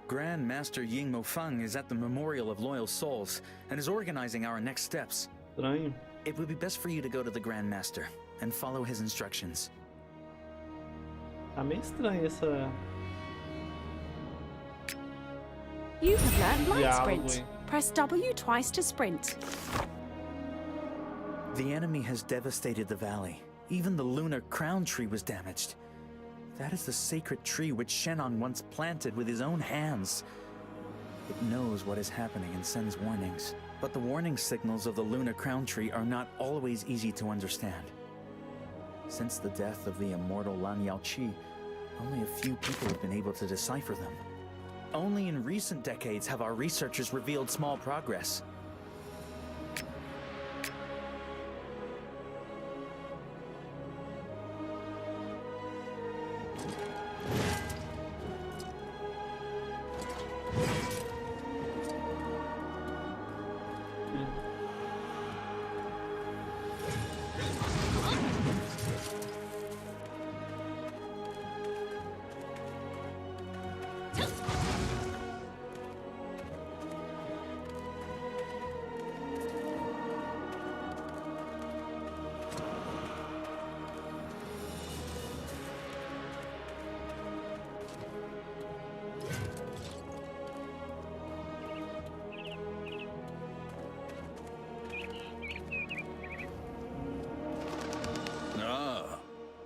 Grand Master Ying Mofeng is at the Memorial of Loyal Souls and is organizing our next steps. It would be best for you to go to the Grand Master and follow his instructions. Tá meio estranho essa... You have learned Light Sprint. Press W twice to sprint. The enemy has devastated the valley. Even the lunar crown tree was damaged. That is the sacred tree which Shenong once planted with his own hands. It knows what is happening and sends warnings. But the warning signals of the lunar crown tree are not always easy to understand. Since the death of the immortal Lan Yaoqi, only a few people have been able to decipher them. Only in recent decades have our researchers revealed small progress.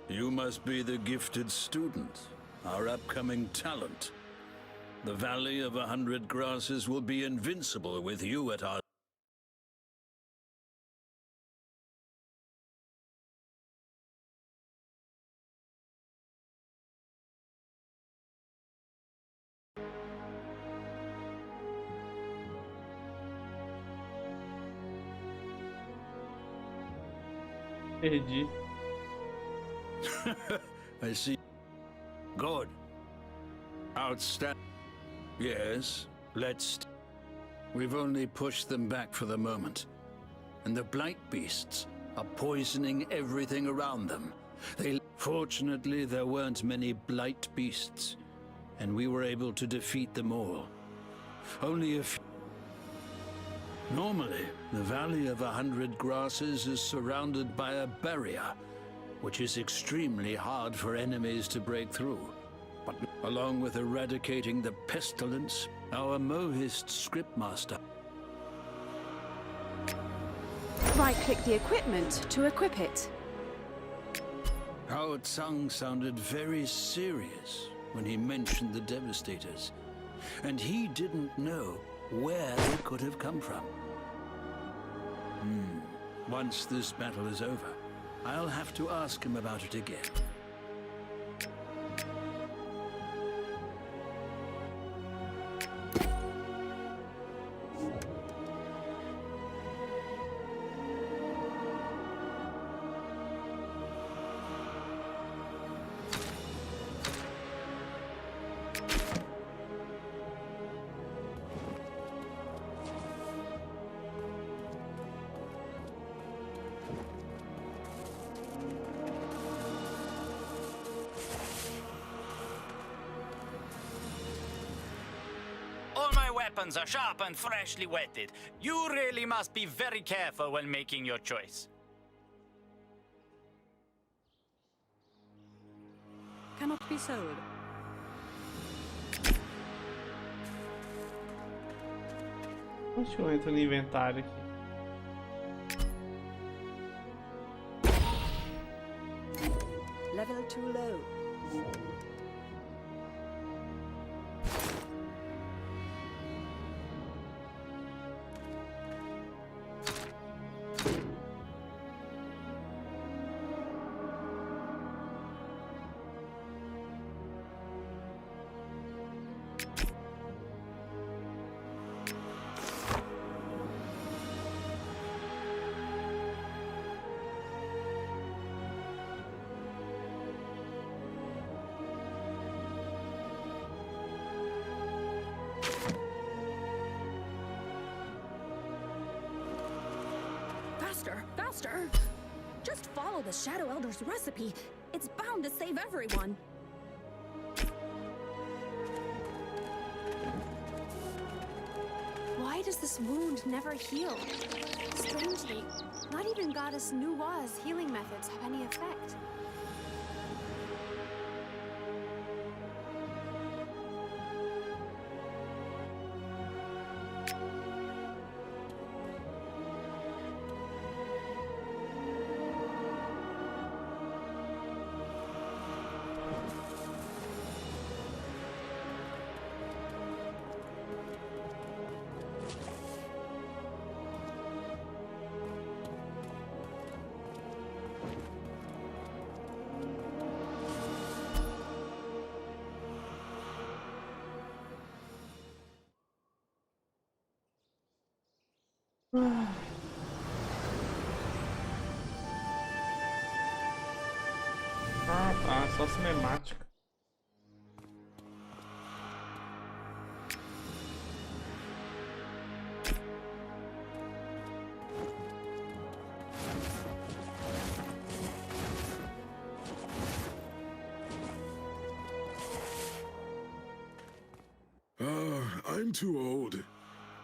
You must be the gifted student, our upcoming talent. The Valley of 100 Grasses will be invincible with you at our... Perdi. I see. Good. Outstanding. Yes, let's... We've only pushed them back for the moment. And the blight beasts are poisoning everything around them. Fortunately, there weren't many blight beasts, and we were able to defeat them all. Only a few. Normally, the Valley of 100 Grasses is surrounded by a barrier, which is extremely hard for enemies to break through. But along with eradicating the pestilence, our Mohist scriptmaster. Right-click the equipment to equip it. Hao Tsang sounded very serious when he mentioned the Devastators, and he didn't know where they could have come from. Once this battle is over, I'll have to ask him about it again. Weapons are sharp and freshly whetted. You really must be very careful when making your choice. Cannot be sold. Deixa eu entrar no inventário aqui. Level too low. Faster! Just follow the Shadow Elder's recipe. It's bound to save everyone. Why does this wound never heal? Strangely, not even Goddess Nuwa's healing methods have any effect. Ah, tá, só cinemática. I'm too old.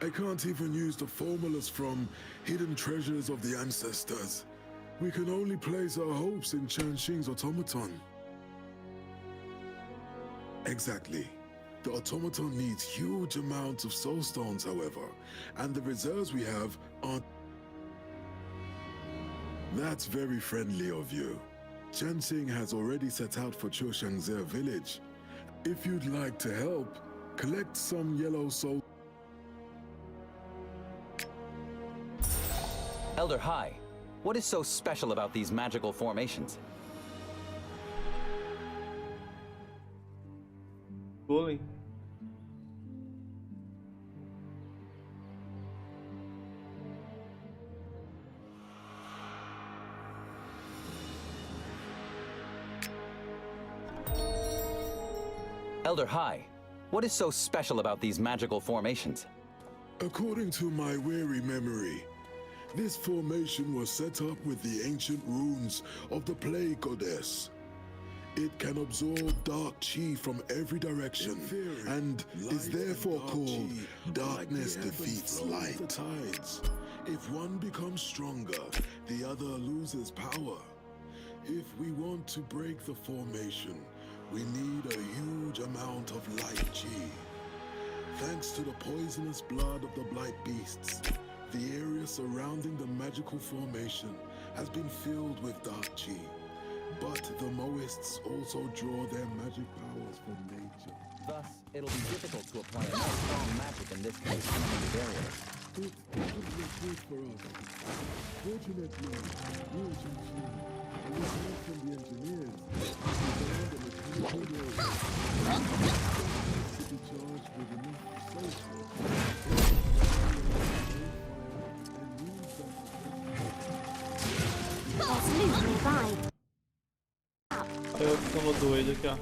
I can't even use the formulas from Hidden Treasures of the Ancestors. We can only place our hopes in Chanxing's automaton. Exactly. The automaton needs huge amounts of soul stones, however, and the reserves we have aren't. That's very friendly of you. Chanxing has already set out for Choshangze village. If you'd like to help, collect some yellow soul. Elder Hai, what is so special about these magical formations? Bullying. Elder Hai, what is so special about these magical formations? According to my weary memory, this formation was set up with the ancient runes of the plague goddess. It can absorb dark chi from every direction, and is therefore called darkness defeats light. If one becomes stronger, the other loses power. If we want to break the formation, we need a huge amount of light chi. Thanks to the poisonous blood of the blight beasts, the area surrounding the magical formation has been filled with dark chi. But the Moists also draw their magic powers from nature. Thus, it'll be difficult to apply enough strong magic in this contaminated area. It's difficult truth for us. Fortunately, we're Ching-Ching, and with help from the engineers, we found a mechanical road. To be charged with enough sulfur. There's loot nearby. Eu ficando doido aqui, ó.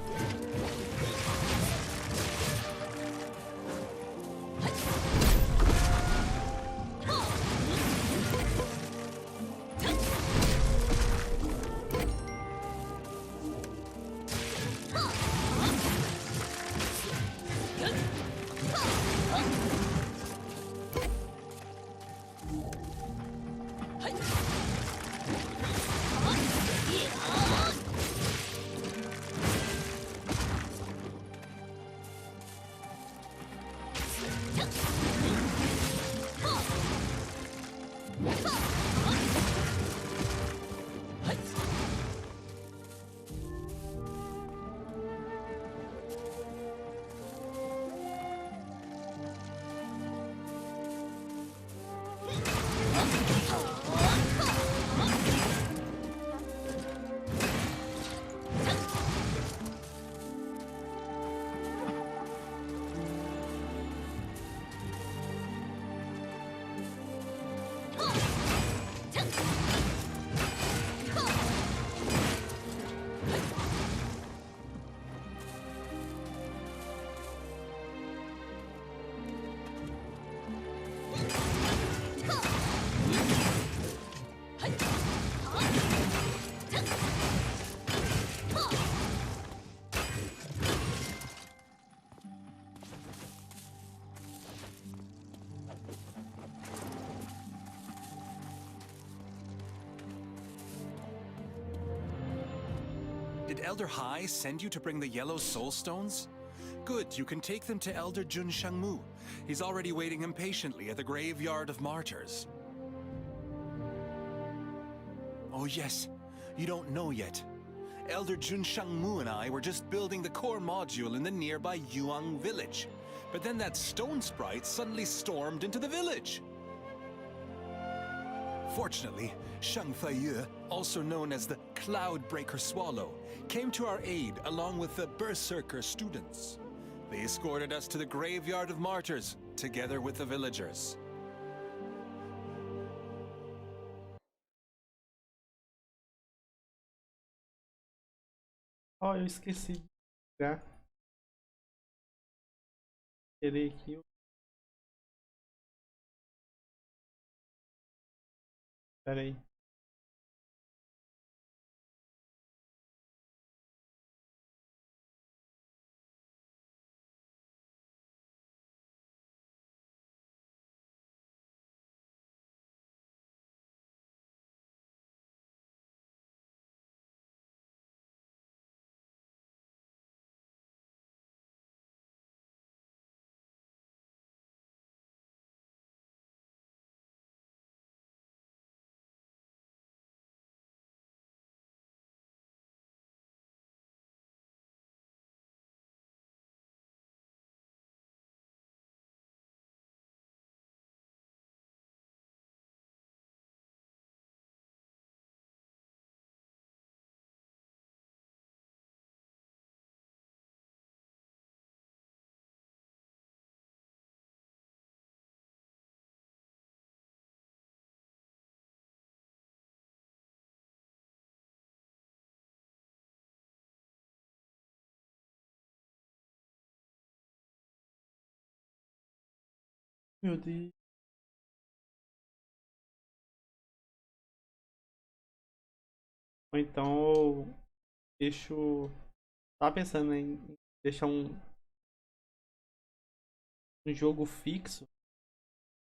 Did Elder Hai send you to bring the yellow soul stones? Good, you can take them to Elder Jun Shangmu. He's already waiting impatiently at the graveyard of martyrs. Oh yes, you don't know yet. Elder Jun Shangmu and I were just building the core module in the nearby Yuang village. But then that stone sprite suddenly stormed into the village. Fortunately, Shang Feiyu, also known as the Cloudbreaker Swallow, came to our aid along with the Berserker students. They escorted us to the graveyard of martyrs, together with the villagers. Oh, eu esqueci de pegar. Tirei aqui. Pera aí. Meu Deus. Ou então eu deixo. Tava pensando em deixar um jogo fixo.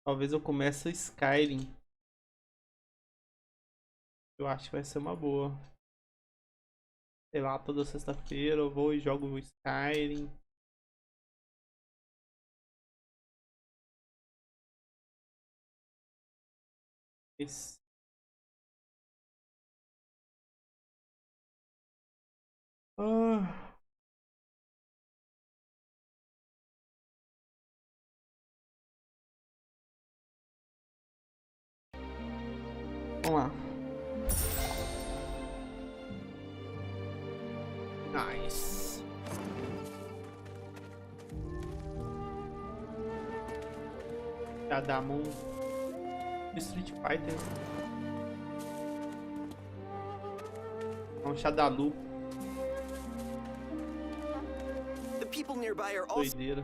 Talvez eu comece Skyrim. Eu acho que vai ser uma boa. Sei lá, toda sexta-feira eu vou e jogo o Skyrim. Esse... Ah. Vamos lá. Nice. Shadamon. Street Fighter. Um Shadalu. The people nearby are also doideira.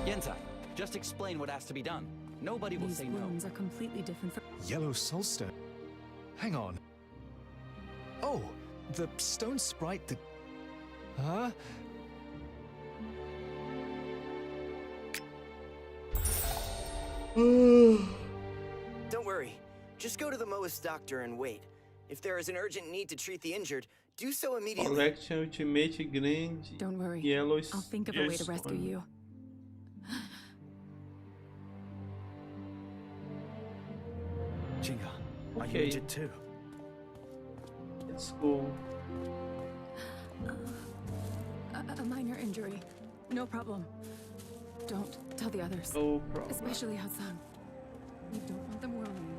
Yentai, just explain what has to be done. Nobody will say no. These wounds are completely different from... Yellow soulstone? Hang on. Oh, the stone sprite that... Huh? Don't worry. Just go to the Moas doctor and wait. If there is an urgent need to treat the injured, do so immediately. Collection Ultimate Grand. Don't worry. Yellow I'll think of a way to rescue you. Jinga, are you Okay. injured too? Let's go. A minor injury. No problem. Don't tell the others. No problem. Especially Hassan. We don't want them worrying.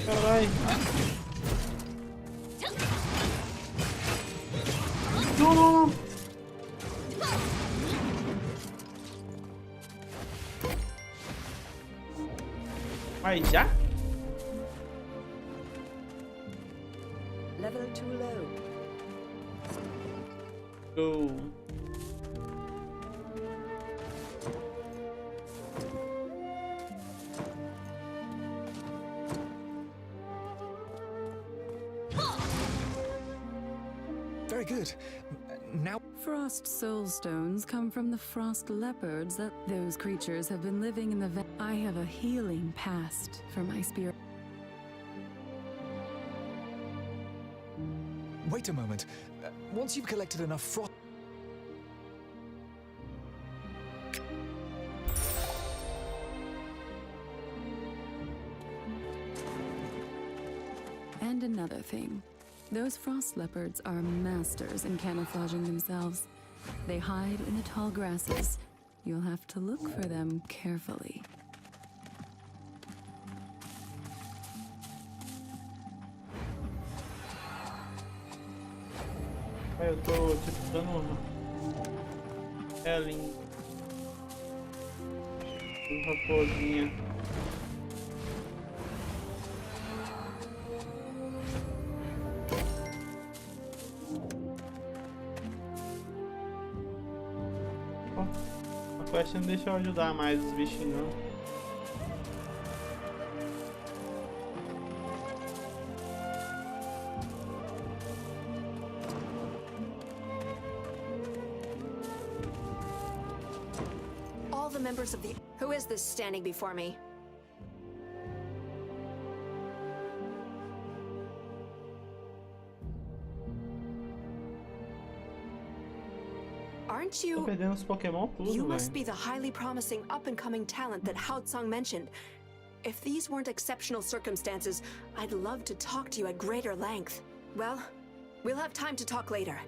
Carai. Não, não, não. Mas já? Level too low. Go. Very good. Now... Frost soulstones come from the frost leopards that those creatures have been living in the I have a healing past for my spirit. Wait a moment. Once you've collected enough frost... And another thing. Those frost leopards are masters in camouflaging themselves. They hide in the tall grasses. You'll have to look for them carefully. Eu tô tipo dando Ellen. Raposinha. A quest não deixa eu ajudar mais os bichinhos não. All the members of the... Who is this standing before me? Aren't Tô you... perdendo os Pokémon tudo, You velho. must be the highly promising up-and-coming talent that Hao Tsang mentioned. If these weren't exceptional circumstances, I'd love to talk to you at greater length. Well, we'll have time to talk later.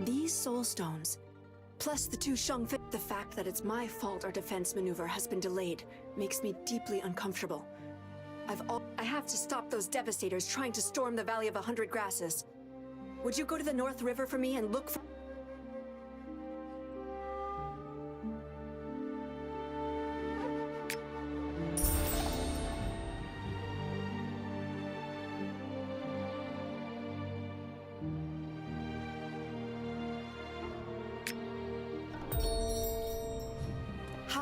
These soul stones, plus the 2 Shangfei. The fact that it's my fault our defense maneuver has been delayed makes me deeply uncomfortable. I have to stop those devastators trying to storm the Valley of 100 Grasses. Would you go to the North River for me and look for...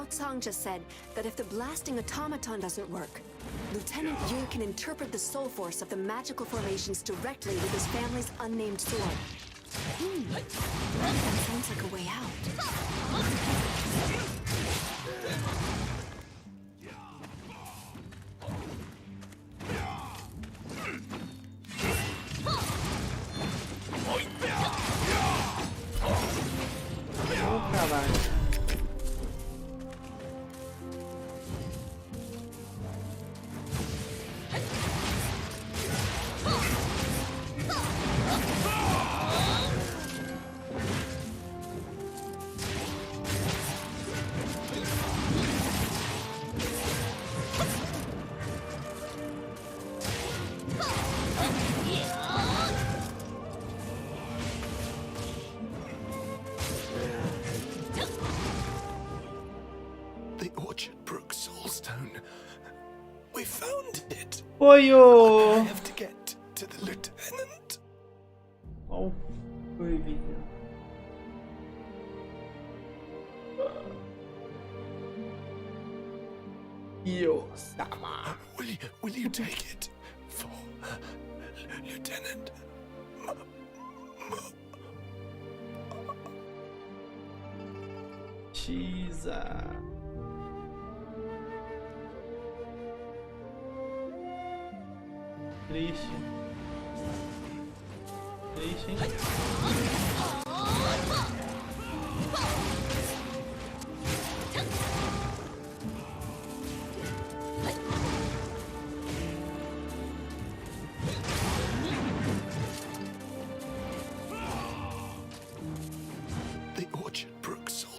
Song just said that if the blasting automaton doesn't work, Lieutenant Yu can interpret the soul force of the magical formations directly with his family's unnamed sword. That sounds like a way out. Apoio! I have to get to the lieutenant. Oh, coleguinha. Yo-sama. Will you take it for Lieutenant? Jesus. Triste. Triste, hein? The Orchard Brook Soul.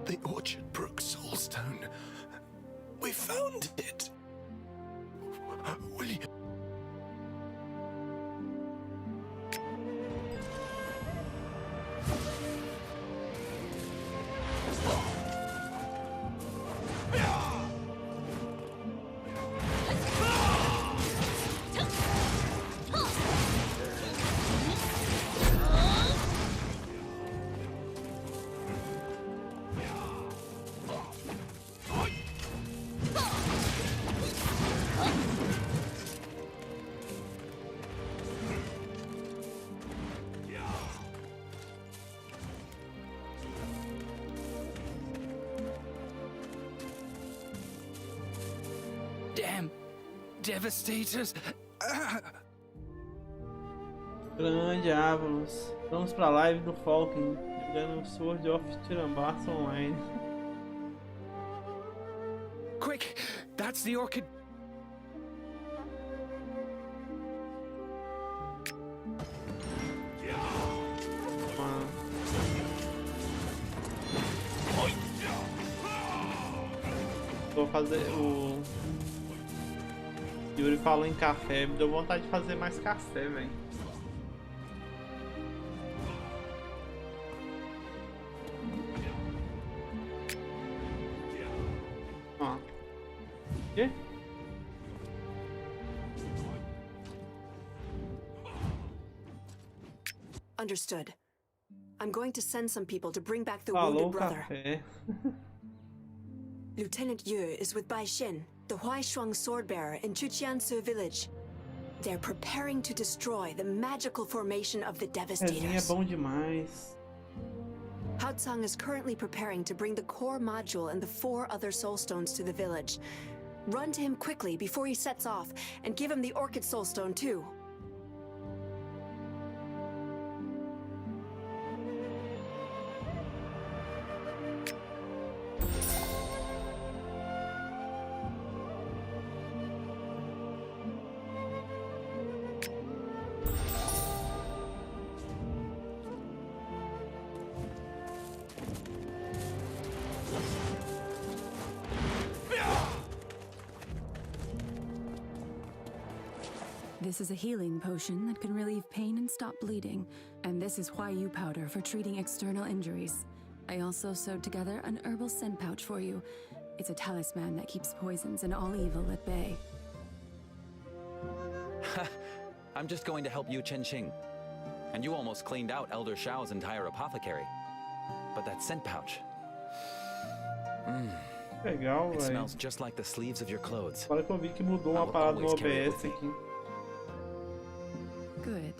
The Orchard Brook Soulstone. We found it. Will you... Damn devastators. Grande Avalos. Vamos pra live do Falcon, jogando Sword of Tirambassa online. Quick, that's the orchid. Vou fazer o... Yuri falou em café, me deu vontade de fazer mais café, velho. Ó. Quê? Understood. I'm going to send some people to bring back the Falou wounded brother. café. Lieutenant Yu is with Bai Xin, the Huaishuang sword-bearer in Chuqiansu village. They're preparing to destroy the magical formation of the Pezinho é Devastators. bom demais. Hao Tsang is currently preparing to bring the core module and the 4 other soulstones to the village. Run to him quickly before he sets off, and give him the Orchid Soulstone too. This is a healing potion that can relieve pain and stop bleeding. And this is Huayu powder for treating external injuries. I also sewed together an herbal scent pouch for you. It's a talisman that keeps poisons and all evil at bay. I'm just going to help you, Qing. And you almost cleaned out Elder Shao's entire apothecary. But that scent pouch... Legal, It velho. smells just like the sleeves of your clothes. Agora que eu vi que mudou uma will parada no always carry it OBS with aqui. Good.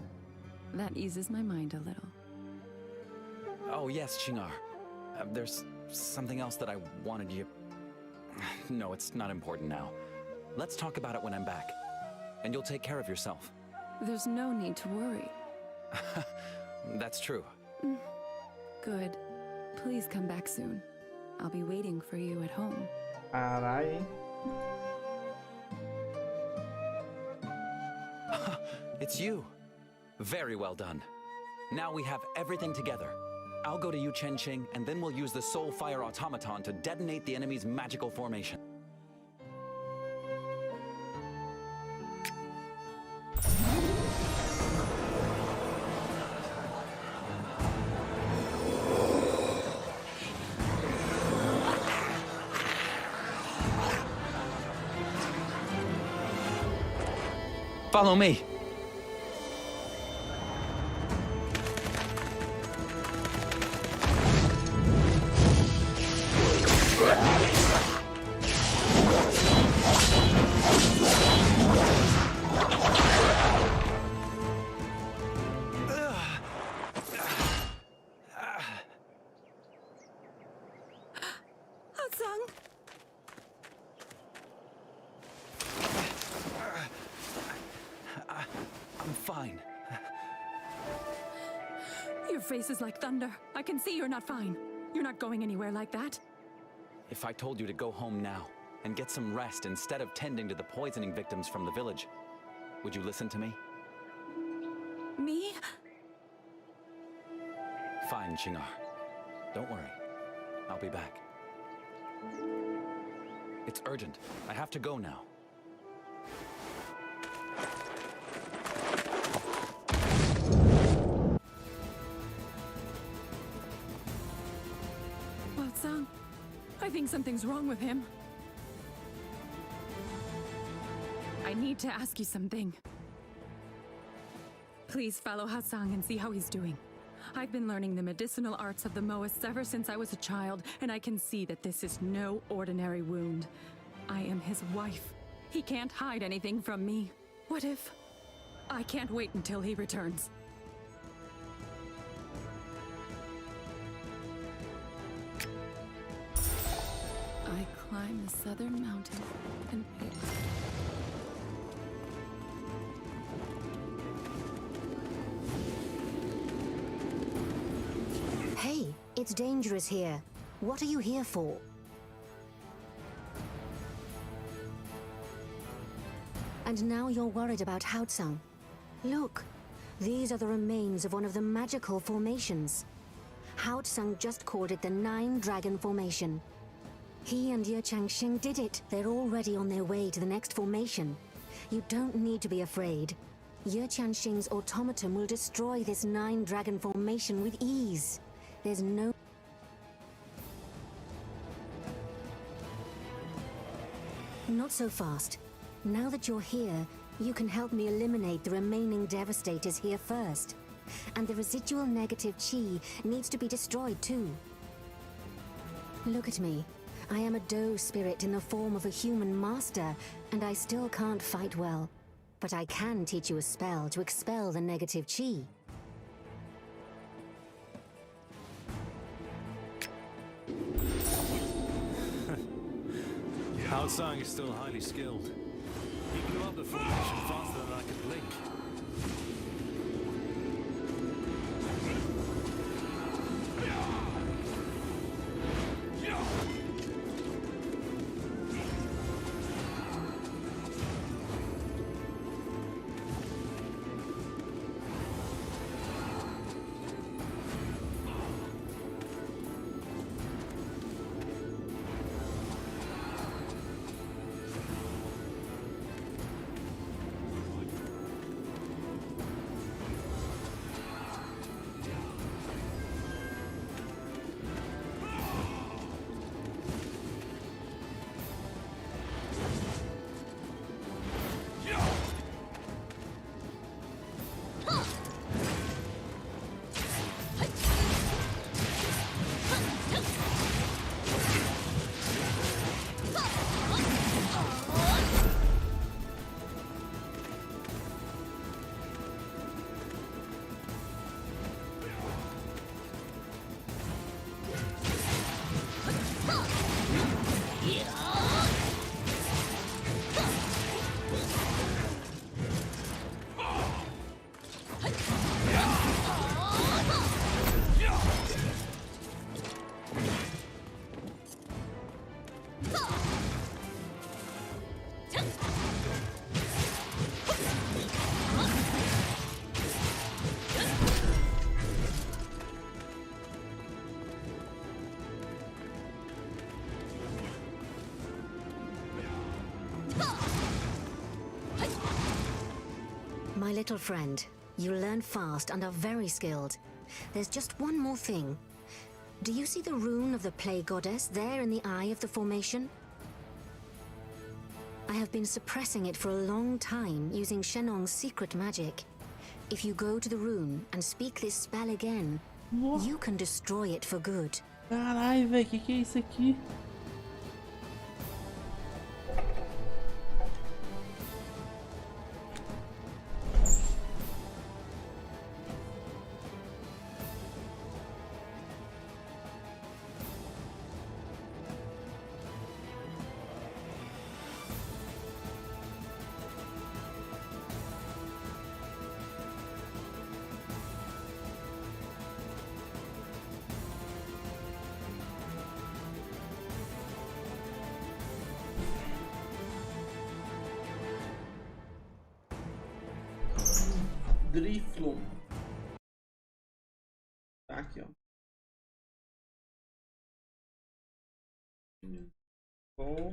That eases my mind a little. Oh, yes, Qingar. There's something else that I wanted you... No, it's not important now. Let's talk about it when I'm back. And you'll take care of yourself. There's no need to worry. That's true. Good. Please come back soon. I'll be waiting for you at home. Caralho, hein? It's you. Very well done. Now we have everything together. I'll go to you, Qing, and then we'll use the Soul Fire Automaton to detonate the enemy's magical formation. Follow me. I'm fine. Your face is like thunder. I can see you're not fine. You're not going anywhere like that. If I told you to go home now and get some rest instead of tending to the poisoning victims from the village, would you listen to me? Me? Fine, Qingar. Don't worry. I'll be back. It's urgent. I have to go now. Well-Tsang, I think something's wrong with him. I need to ask you something. Please follow Hao-Tsang and see how he's doing. I've been learning the medicinal arts of the Moists ever since I was a child, and I can see that this is no ordinary wound. I am his wife. He can't hide anything from me. What if... I can't wait until he returns. I climb the southern mountain and pick... Hey, it's dangerous here. What are you here for? And now you're worried about Hao-Tsang. Look, these are the remains of one of the magical formations. Hao-Tsang just called it the 9-Dragon Formation. He and Ye Changxing did it. They're already on their way to the next formation. You don't need to be afraid. Ye Changxing's automaton will destroy this 9-Dragon Formation with ease. There's no... Not so fast. Now that you're here, you can help me eliminate the remaining Devastators here first. And the residual negative chi needs to be destroyed too. Look at me. I am a doe spirit in the form of a human master, and I still can't fight well. But I can teach you a spell to expel the negative chi. Outsang is still highly skilled. He blew up the formation faster than I could blink. My little friend, you learn fast and are very skilled. There's just one more thing. Do you see the rune of the Play Goddess there in the eye of the formation? I have been suppressing it for a long time using Shenong's secret magic. If you go to the rune and speak this spell again, you can destroy it for good. Carai, velho, que é isso aqui? Driflum. Tá aqui, ó. Bom.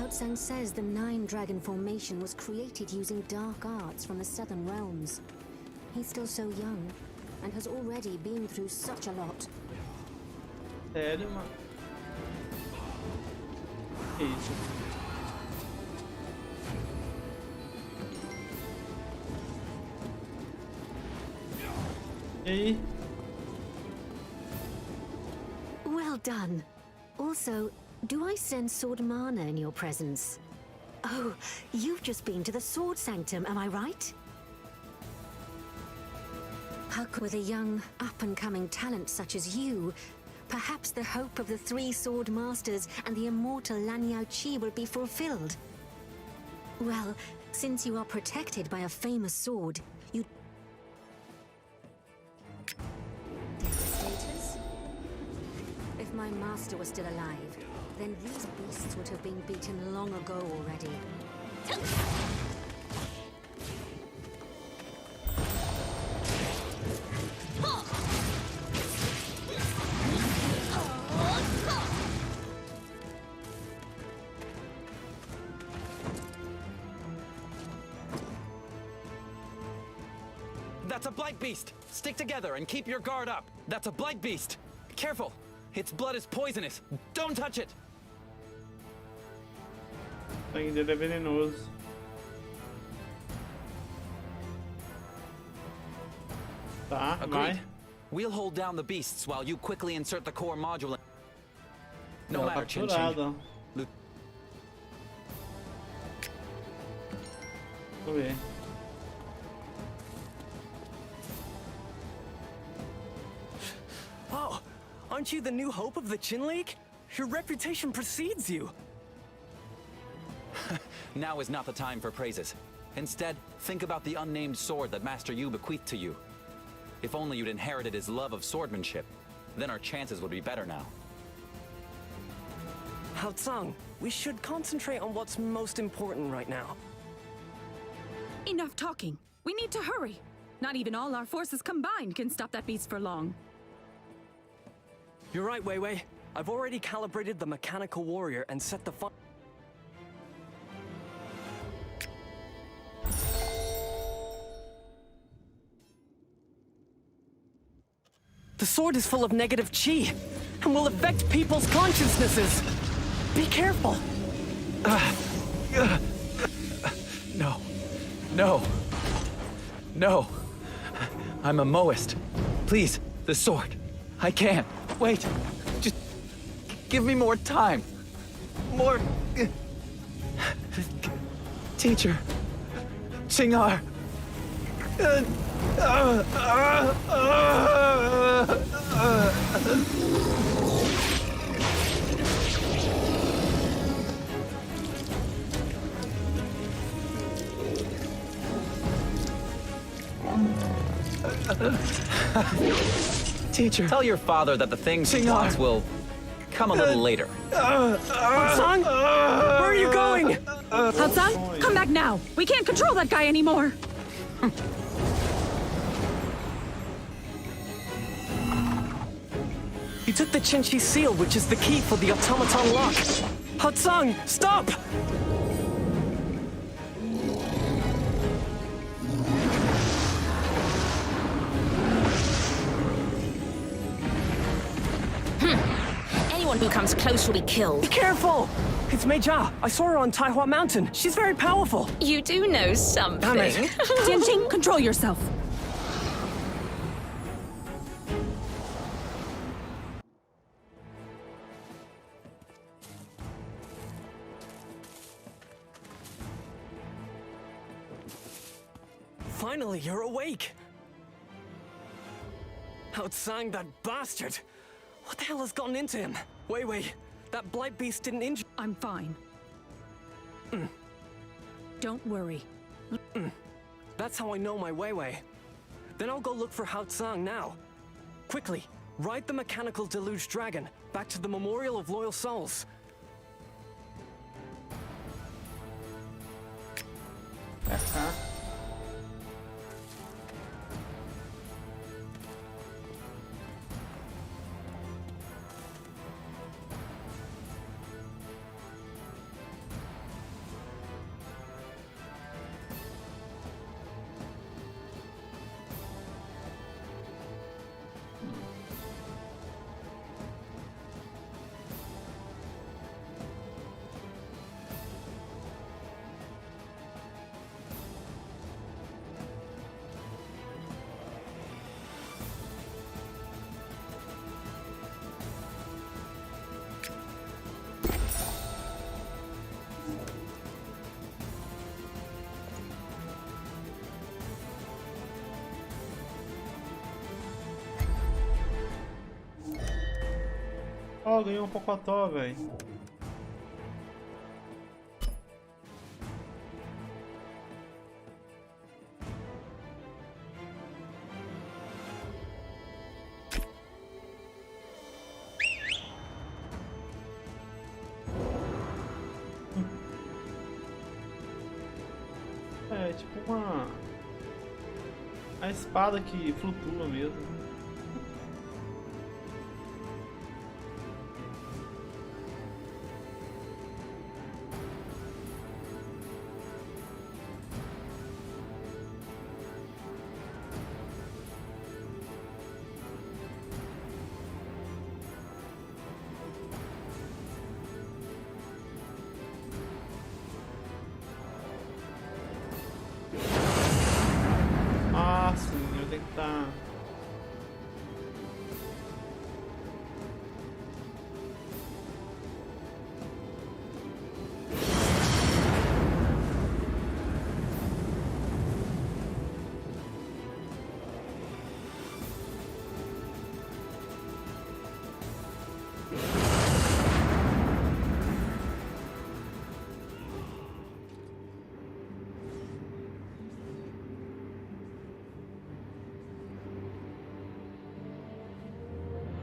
Sang says the 9-dragon formation was created using dark arts from the southern realms. He's still so young and has already been through such a lot. Sério, mano? Que isso? E aí? Well done. Also, do I sense sword mana in your presence? Oh, you've just been to the Sword Sanctum, am I right? With a young, up-and-coming talent such as you, perhaps the hope of the 3 sword masters and the immortal Lanyao Chi will be fulfilled. Well, since you are protected by a famous sword, you... Devastators? If my master was still alive, then these beasts would have been beaten long ago already. That's a blight beast! Stick together and keep your guard up. That's a blight beast. Careful! Its blood is poisonous. Don't touch it! O sangue dele é venenoso. Tá, vai. We'll hold down the beasts while you quickly insert the core module. No Ela matter, tá Chin curada. Chin. Deixa eu ver. Oh, aren't you the new hope of the Chin League? Your reputation precedes you. Now is not the time for praises. Instead, think about the unnamed sword that Master Yu bequeathed to you. If only you'd inherited his love of swordsmanship, then our chances would be better now. Hao Tsang, we should concentrate on what's most important right now. Enough talking. We need to hurry. Not even all our forces combined can stop that beast for long. You're right, Wei Wei. I've already calibrated the mechanical warrior and set the The sword is full of negative chi, and will affect people's consciousnesses. Be careful. No. No. No. I'm a Moist. Please, the sword. I can't. Wait. Just give me more time. More... Teacher. Chingar. Teacher. Tell your father that the things he wants will come a little later. Hao-Tsang? Where are you going? Hao-Tsang, come back now. We can't control that guy anymore. You took the Chin-Chi seal, which is the key for the automaton lock. Hao-Tsang, stop! Anyone who comes close will be killed. Be careful! It's Mei Jia. I saw her on Taihua Mountain. She's very powerful. You do know something. Damn it. Tianqing, control yourself. Finally, you're awake. Hao-Tsang, that bastard. What the hell has gotten into him? Wei, that blight beast didn't injure... I'm fine. Don't worry. That's how I know my Wei. Then I'll go look for Hao-Tsang now. Quickly, ride the mechanical deluge dragon back to the Memorial of Loyal Souls. Oh, ganhou um pocotó, velho. É tipo a espada que flutua mesmo. Tá.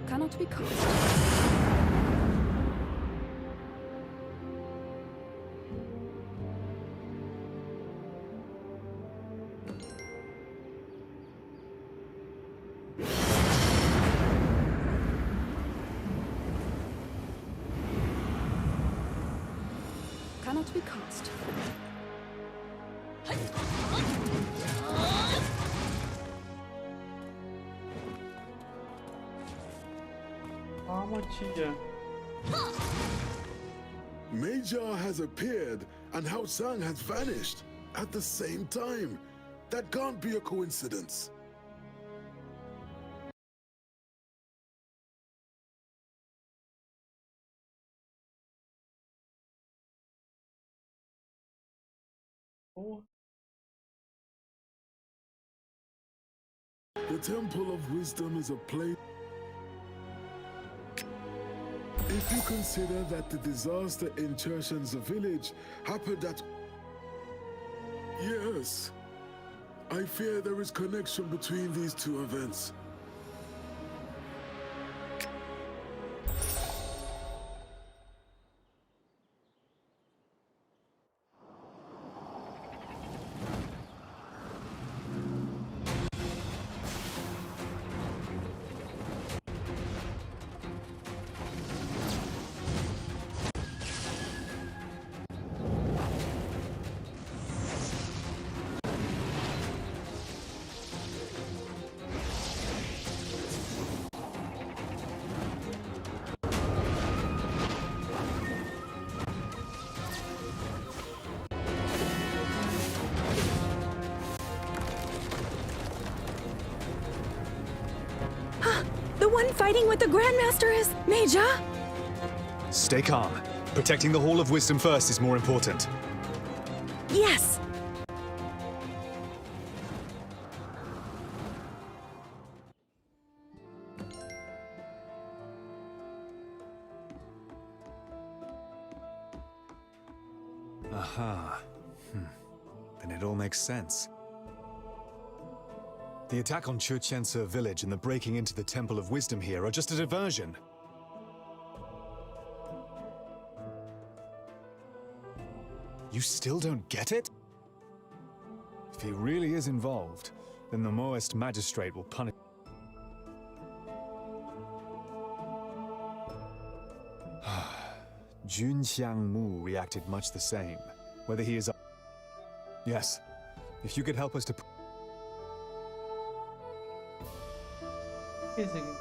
Cannot be cast. Cannot be cast. Calma, tia. Major has appeared and Hao Sang has vanished at the same time. That can't be a coincidence. Oh. The Temple of Wisdom is a place. If you consider that the disaster in Chershen's village happened at... Yes. I fear there is connection between these two events. The one fighting with the Grandmaster is Major? Stay calm. Protecting the Hall of Wisdom first is more important. Yes. Aha. Then it all makes sense. The attack on Chuchense village and the breaking into the Temple of Wisdom here are just a diversion. You still don't get it? If he really is involved, then the Maoist magistrate will punish... Jun Xiangmu reacted much the same. Whether he is... Yes. If you could help us to... Esse aqui.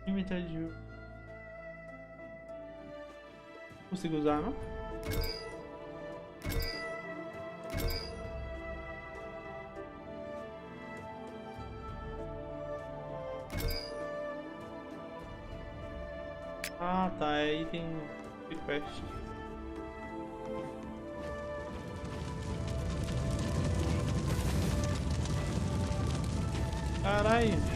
Metade de... Consigo usar, não? Ah, tá, aí tem request. Caralho.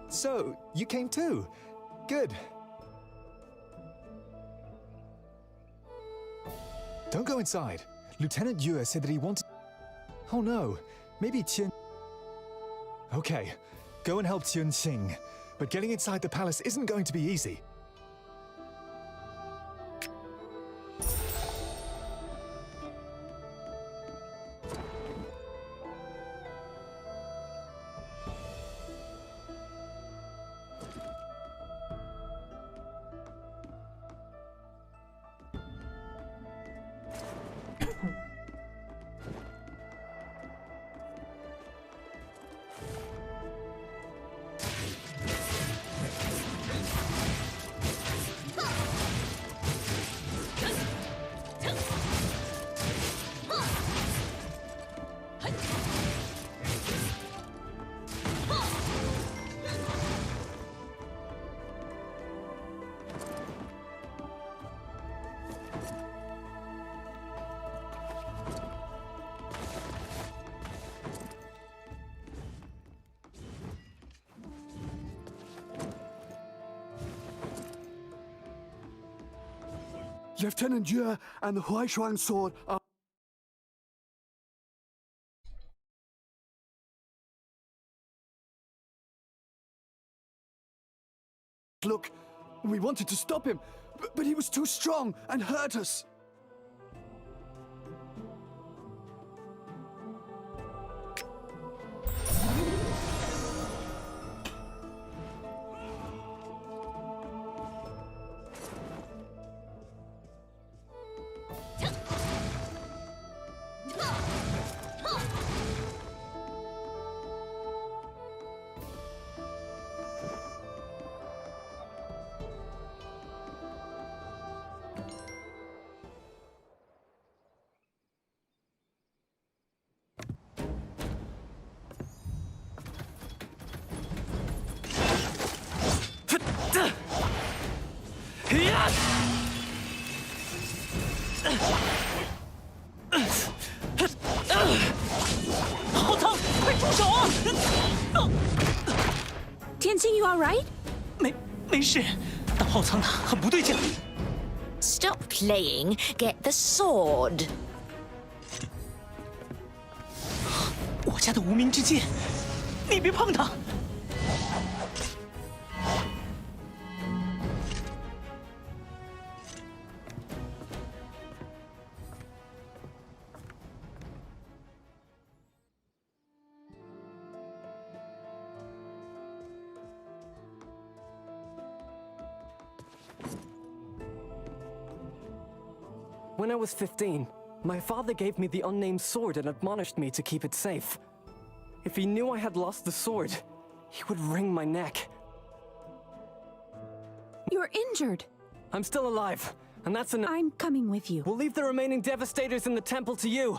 So, you came too. Good. Don't go inside. Lieutenant Yue said that he wanted... Oh no, maybe Qian... Okay, go and help Qian Xing. But getting inside the palace isn't going to be easy. Lieutenant Yue and the Huaishuang sword are... Look, we wanted to stop him, but he was too strong and hurt us. Tianqing, you alright? 没事，但后舱很不对劲。 Stop playing. Get the sword. 我家的无名之剑，你别碰它。 When I was 15, my father gave me the unnamed sword and admonished me to keep it safe. If he knew I had lost the sword, he would wring my neck. You're injured. I'm still alive, and that's enough. I'm coming with you. We'll leave the remaining devastators in the temple to you.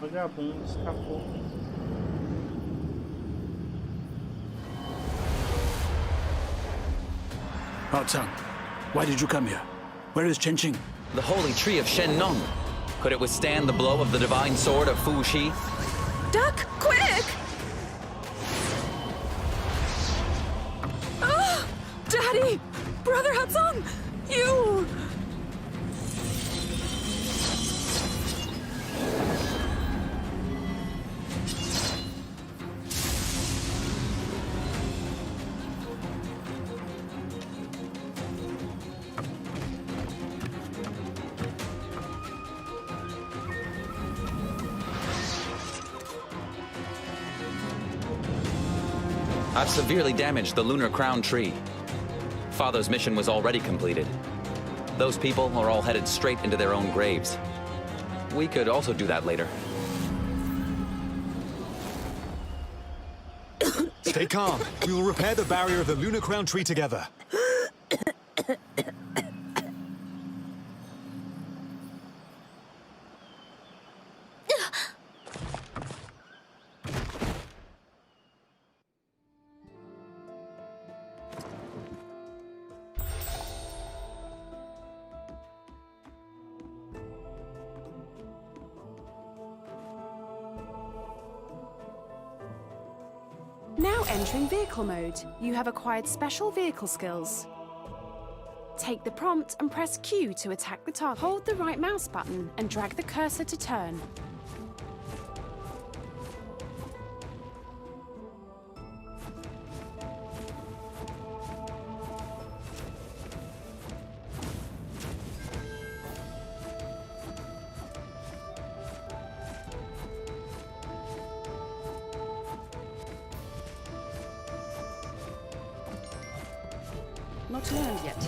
Vagabundo escapou. Tsang, why did you come here? Where is Chen Qing? The holy tree of Shen Nong. Could it withstand the blow of the divine sword of Fu Shi? Duck, quick! Oh, Daddy! Brother Hatsung! You! I've severely damaged the lunar crown tree. Father's mission was already completed. Those people are all headed straight into their own graves. We could also do that later. Stay calm. We will repair the barrier of the lunar crown tree together. Now entering vehicle mode, you have acquired special vehicle skills. Take the prompt and press Q to attack the target. Hold the right mouse button and drag the cursor to turn. Not learned yet.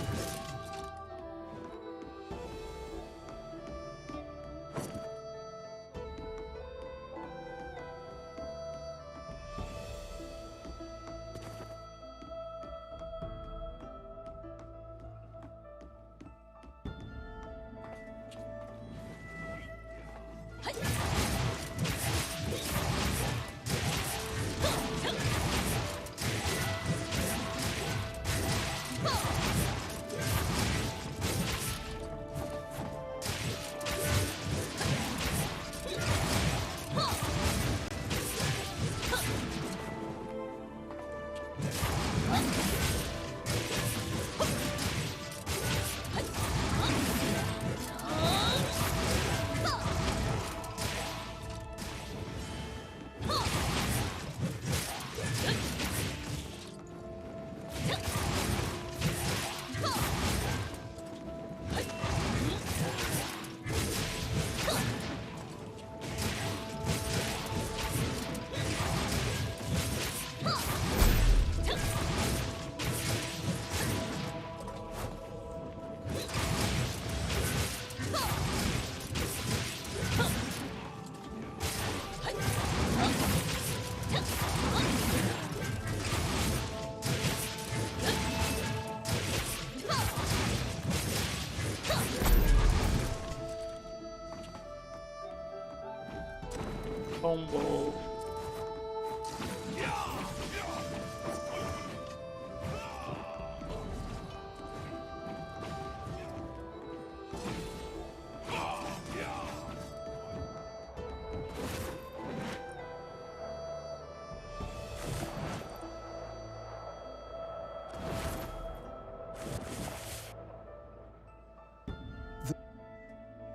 Combo.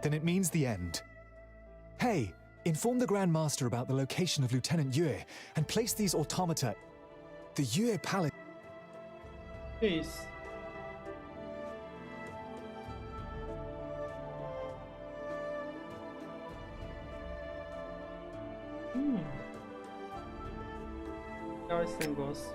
Then it means the end. Hey, inform the Grand Master about the location of Lieutenant Yue and place these automata. The Yue Palace. Isso. Legal esse negócio.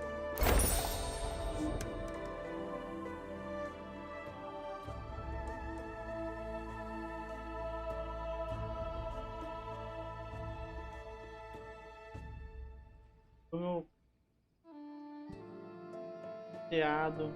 Teado.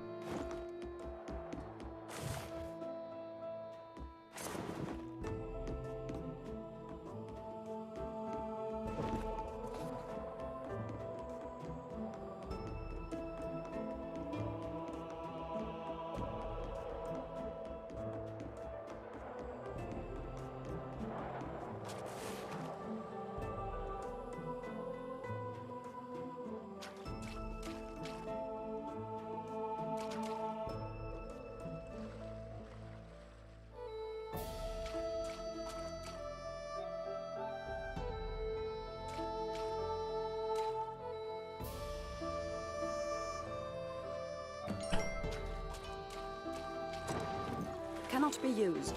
Cannot be used.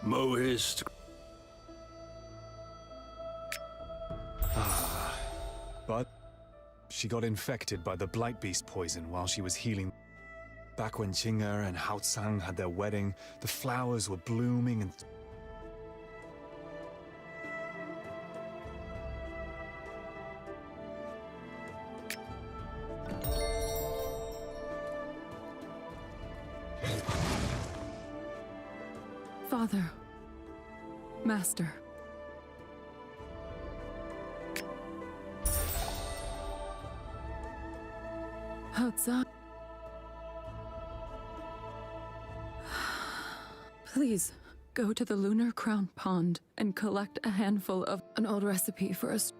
Mohist. But she got infected by the Blight Beast poison while she was healing. Back when Qing'er and Haotsang had their wedding, the flowers were blooming and... Father. Master. Outside. Please, go to the Lunar Crown Pond and collect a handful of an old recipe for us.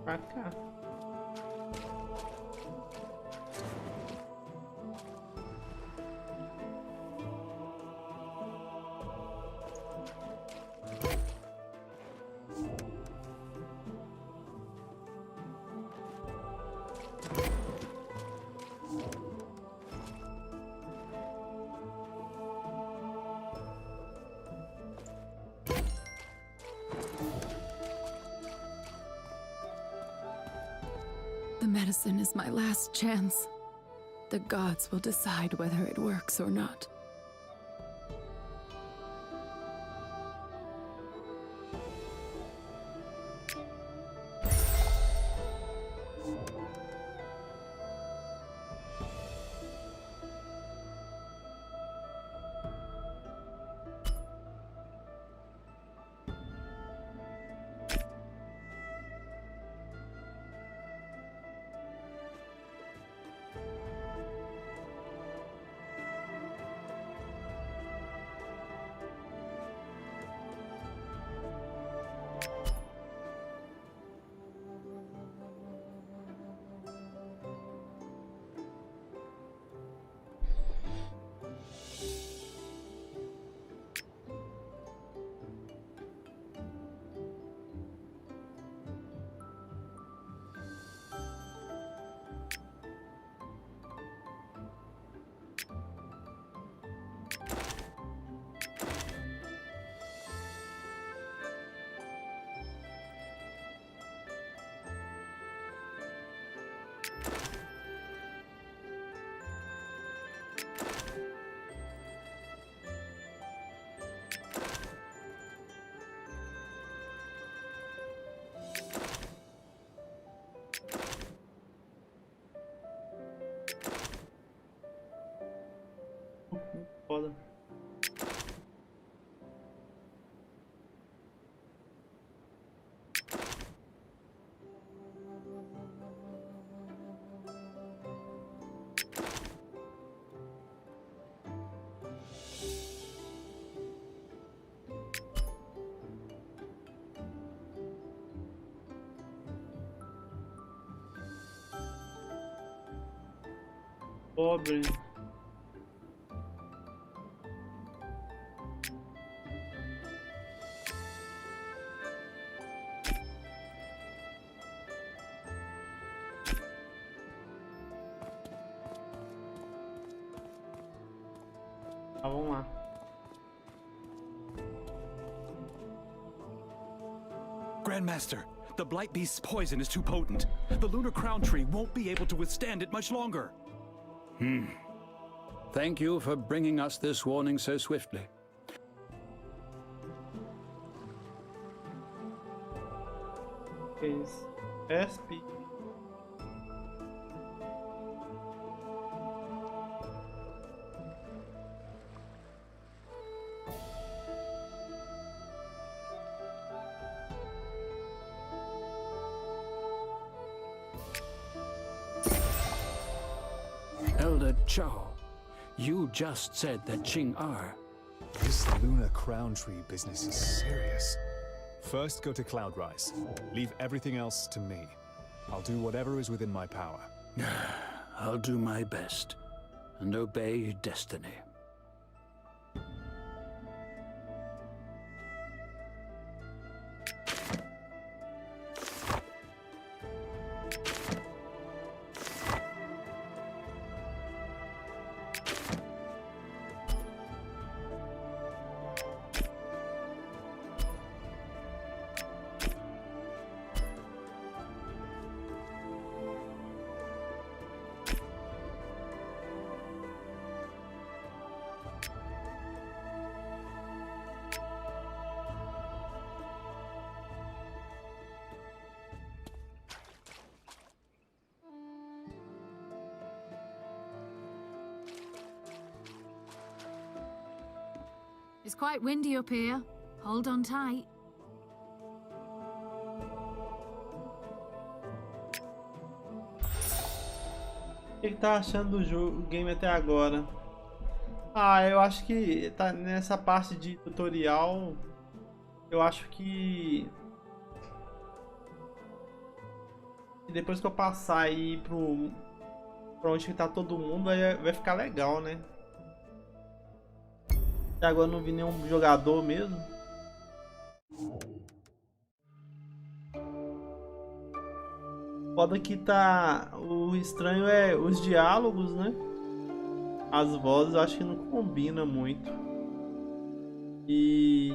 Pra cá. The medicine is my last chance. The gods will decide whether it works or not. Foda. Pobre. Tá, vamos lá. Grandmaster, the Blight Beast's poison is too potent. The Lunar Crown Tree won't be able to withstand it much longer. Thank you for bringing us this warning so swiftly. Is SP. Elder Chao, you just said that Qing'er... This Lunar Crown Tree business is serious. First, go to Cloudrise. Leave everything else to me. I'll do whatever is within my power. I'll do my best and obey destiny. It's quite windy up here. Hold on tight. O que tá achando do jogo, game até agora? Ah, eu acho que tá nessa parte de tutorial. Eu acho que depois que eu passar aí pra onde que tá todo mundo, aí vai ficar legal, né? Até agora eu não vi nenhum jogador mesmo. Foda que tá. O estranho é os diálogos, né? As vozes eu acho que não combina muito. E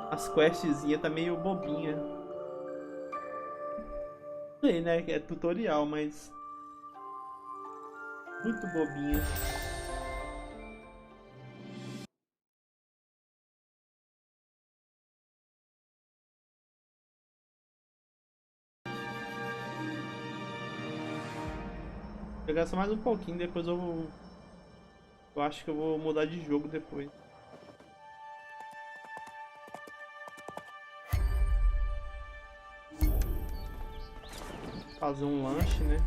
as questzinhas tá meio bobinha. Sei, né? É tutorial, mas muito bobinha. Vou jogar só mais um pouquinho, depois eu acho que eu vou mudar de jogo depois. Fazer um lanche, né?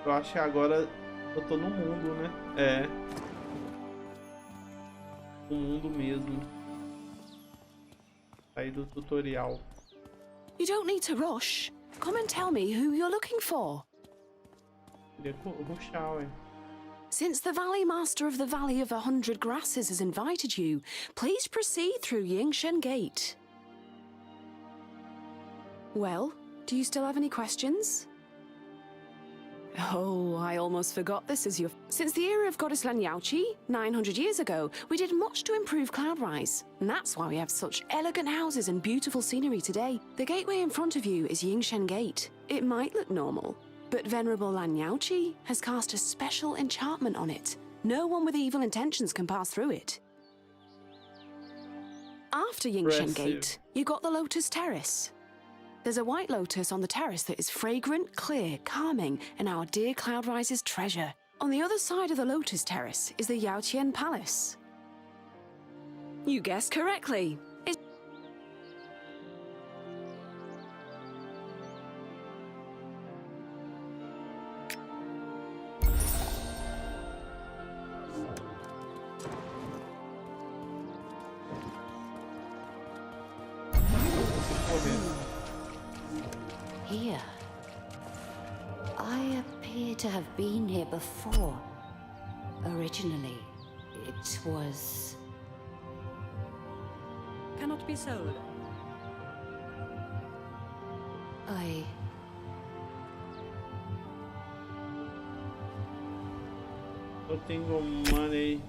Eu acho que agora eu tô no mundo, né? É. O mundo mesmo. Sair do tutorial. You don't need to rush. Come and tell me who you're looking for. Queria rushar, ué. Since the Valley Master of the Valley of 100 Grasses has invited you, please proceed through Yingshen Gate. Well, do you still have any questions? Oh, I almost forgot this is your... Since the era of Goddess Lan Yaoqi, 900 years ago, we did much to improve Cloudrise. And that's why we have such elegant houses and beautiful scenery today. The gateway in front of you is Yingshen Gate. It might look normal, but Venerable Lan Yaoqi has cast a special enchantment on it. No one with evil intentions can pass through it. After Yingshen Gate, you got the Lotus Terrace. There's a white lotus on the terrace that is fragrant, clear, calming, and our dear Cloudrise's treasure. On the other side of the Lotus Terrace is the Yaotian Palace. You guessed correctly. Here. I appear to have been here before. Originally, it was... Cannot be sold. Eu tenho money.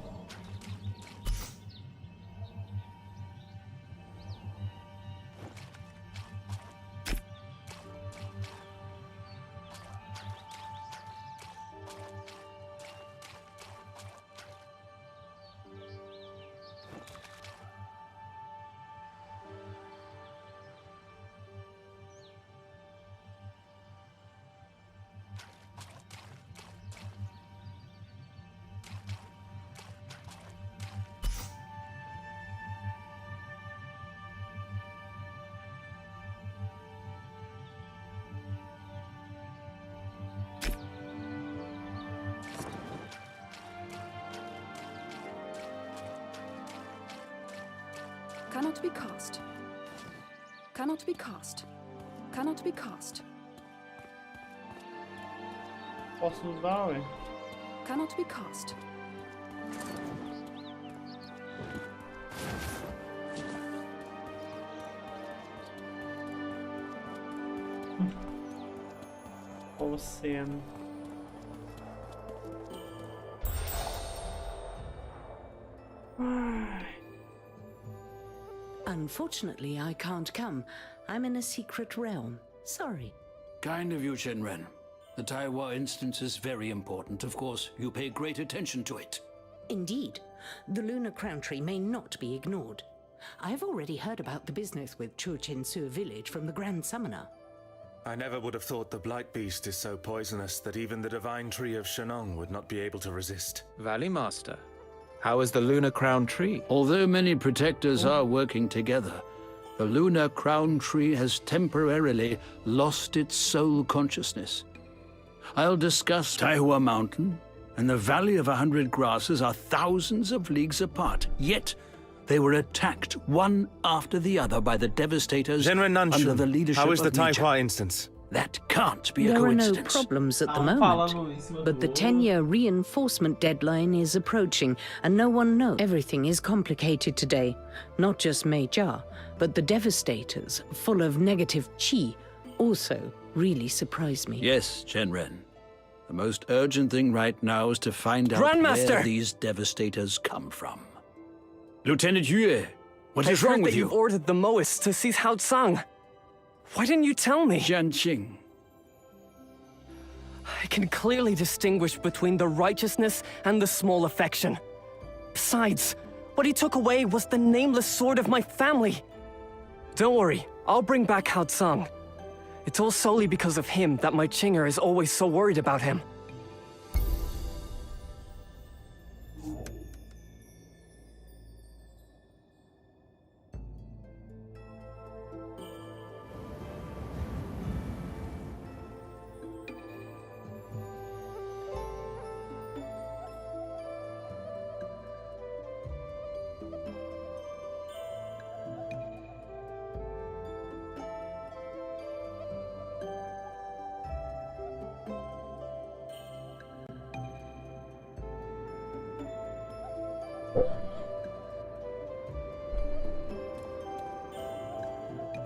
Cannot be cast. Cannot be cast. Cannot be cast. Posso usar, ué? Cannot be cast. Oceano. Unfortunately, I can't come. I'm in a secret realm. Sorry. Kind of you, Shenren. The Taiwa instance is very important. Of course, you pay great attention to it. Indeed. The lunar crown tree may not be ignored. I've already heard about the business with Churchinsu village from the Grand Summoner. I never would have thought the Blight Beast is so poisonous that even the Divine Tree of Shenong would not be able to resist. Valley Master, how is the Lunar Crown Tree? Although many protectors are working together, the Lunar Crown Tree has temporarily lost its soul consciousness. I'll discuss Taiwa Mountain and the Valley of 100 Grasses are thousands of leagues apart, yet they were attacked one after the other by the Devastators under the leadership how is the of Nietzsche. Taiwa instance? That can't be a There are no coincidence. problems at the moment, but the 10-year reinforcement deadline is approaching, and no one knows. Everything is complicated today. Not just Meijia, but the Devastators, full of negative chi, also really surprise me. Yes, Shenren. The most urgent thing right now is to find out Grandmaster! where these Devastators come from. Lieutenant Yue, what is wrong with you? You've ordered the Moists to seize Hao Tsang. Why didn't you tell me? Jianqing. I can clearly distinguish between the righteousness and the small affection. Besides, what he took away was the nameless sword of my family. Don't worry, I'll bring back Hao Tsang. It's all solely because of him that my Chinger is always so worried about him.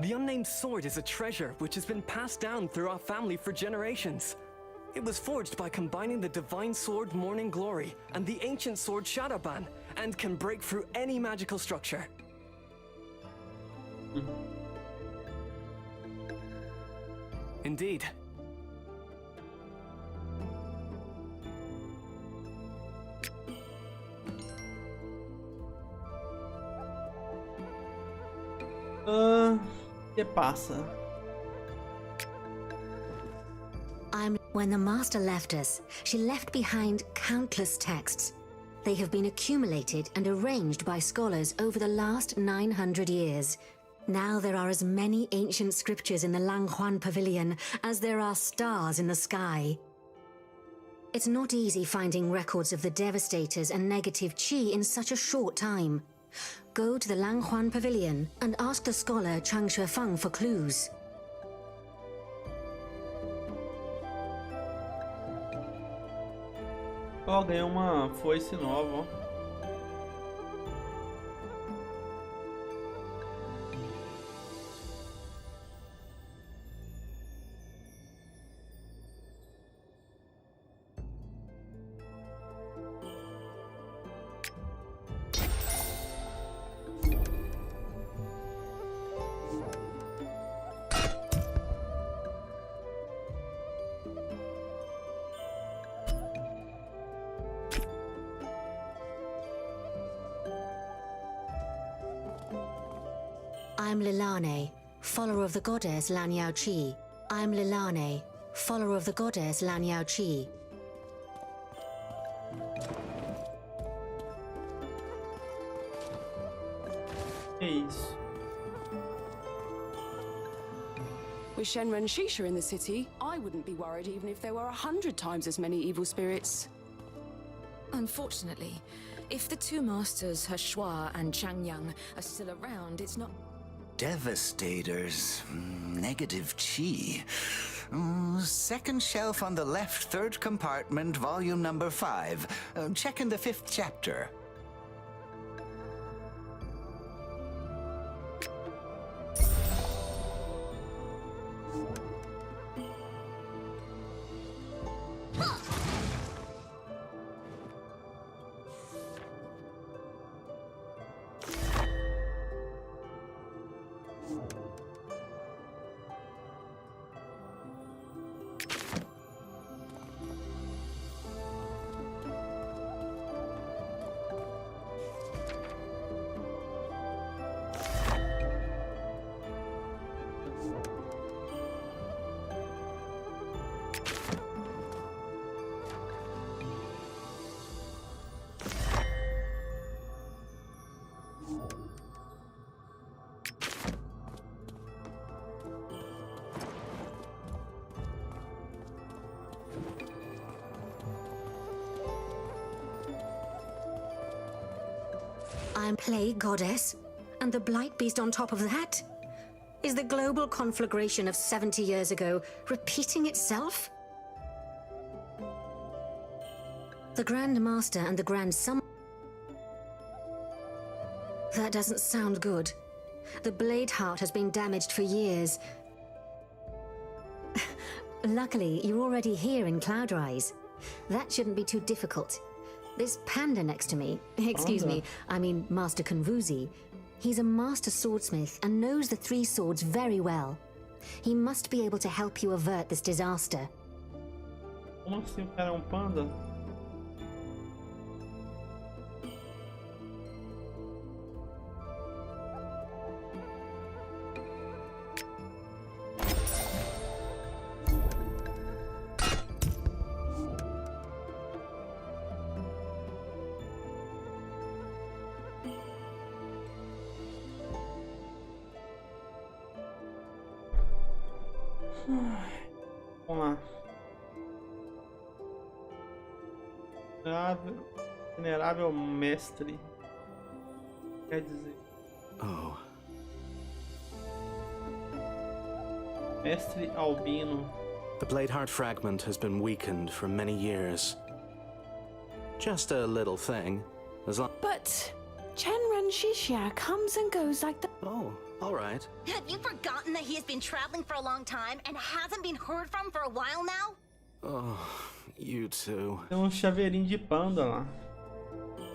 The Unnamed Sword is a treasure which has been passed down through our family for generations. It was forged by combining the Divine Sword Morning Glory and the Ancient Sword Shadowban, and can break through any magical structure. Indeed. Que passa? When the Master left us, she left behind countless texts. They have been accumulated and arranged by scholars over the last 900 years. Now there are as many ancient scriptures in the Langhuan Pavilion as there are stars in the sky. It's not easy finding records of the Devastators and negative Qi in such a short time. Go to the Langhuan Pavilion and ask the scholar Chang Shuefeng for clues. Ó, ganhei uma foice nova, ó. I'm Lilane, follower of the goddess Lan Yao Qi. I'm Lilane, follower of the goddess Lan Yao Qi. Que isso? With Shenren Shisha in the city, I wouldn't be worried even if there were 100 times as many evil spirits. Unfortunately, if the two masters, Heshua and Changyang, are still around, it's not... Devastators. Negative Qi. Second shelf on the left, third compartment, volume number 5. Check in the 5th chapter. I'm Plague Goddess, and the Blight Beast on top of that? Is the global conflagration of 70 years ago repeating itself? The Grand Master and the Grand Sum... That doesn't sound good. The Blade Heart has been damaged for years. Luckily, you're already here in Cloudrise. That shouldn't be too difficult. This panda next to me, excuse me, I mean Master Konvuzi, he's a master swordsmith and knows the three swords very well. He must be able to help you avert this disaster. Como assim o cara é panda? Vamos lá. Venerável mestre. Quer dizer. Oh. Mestre albino. The Bladeheart fragment has been weakened for many years. Just a little thing. As long. But Chenren Shishia comes and goes like the. Oh, all right. Have you forgotten that he has been traveling for a long time and hasn't been heard from for a while now? Oh, you two. Tem um chaveirinho de panda lá.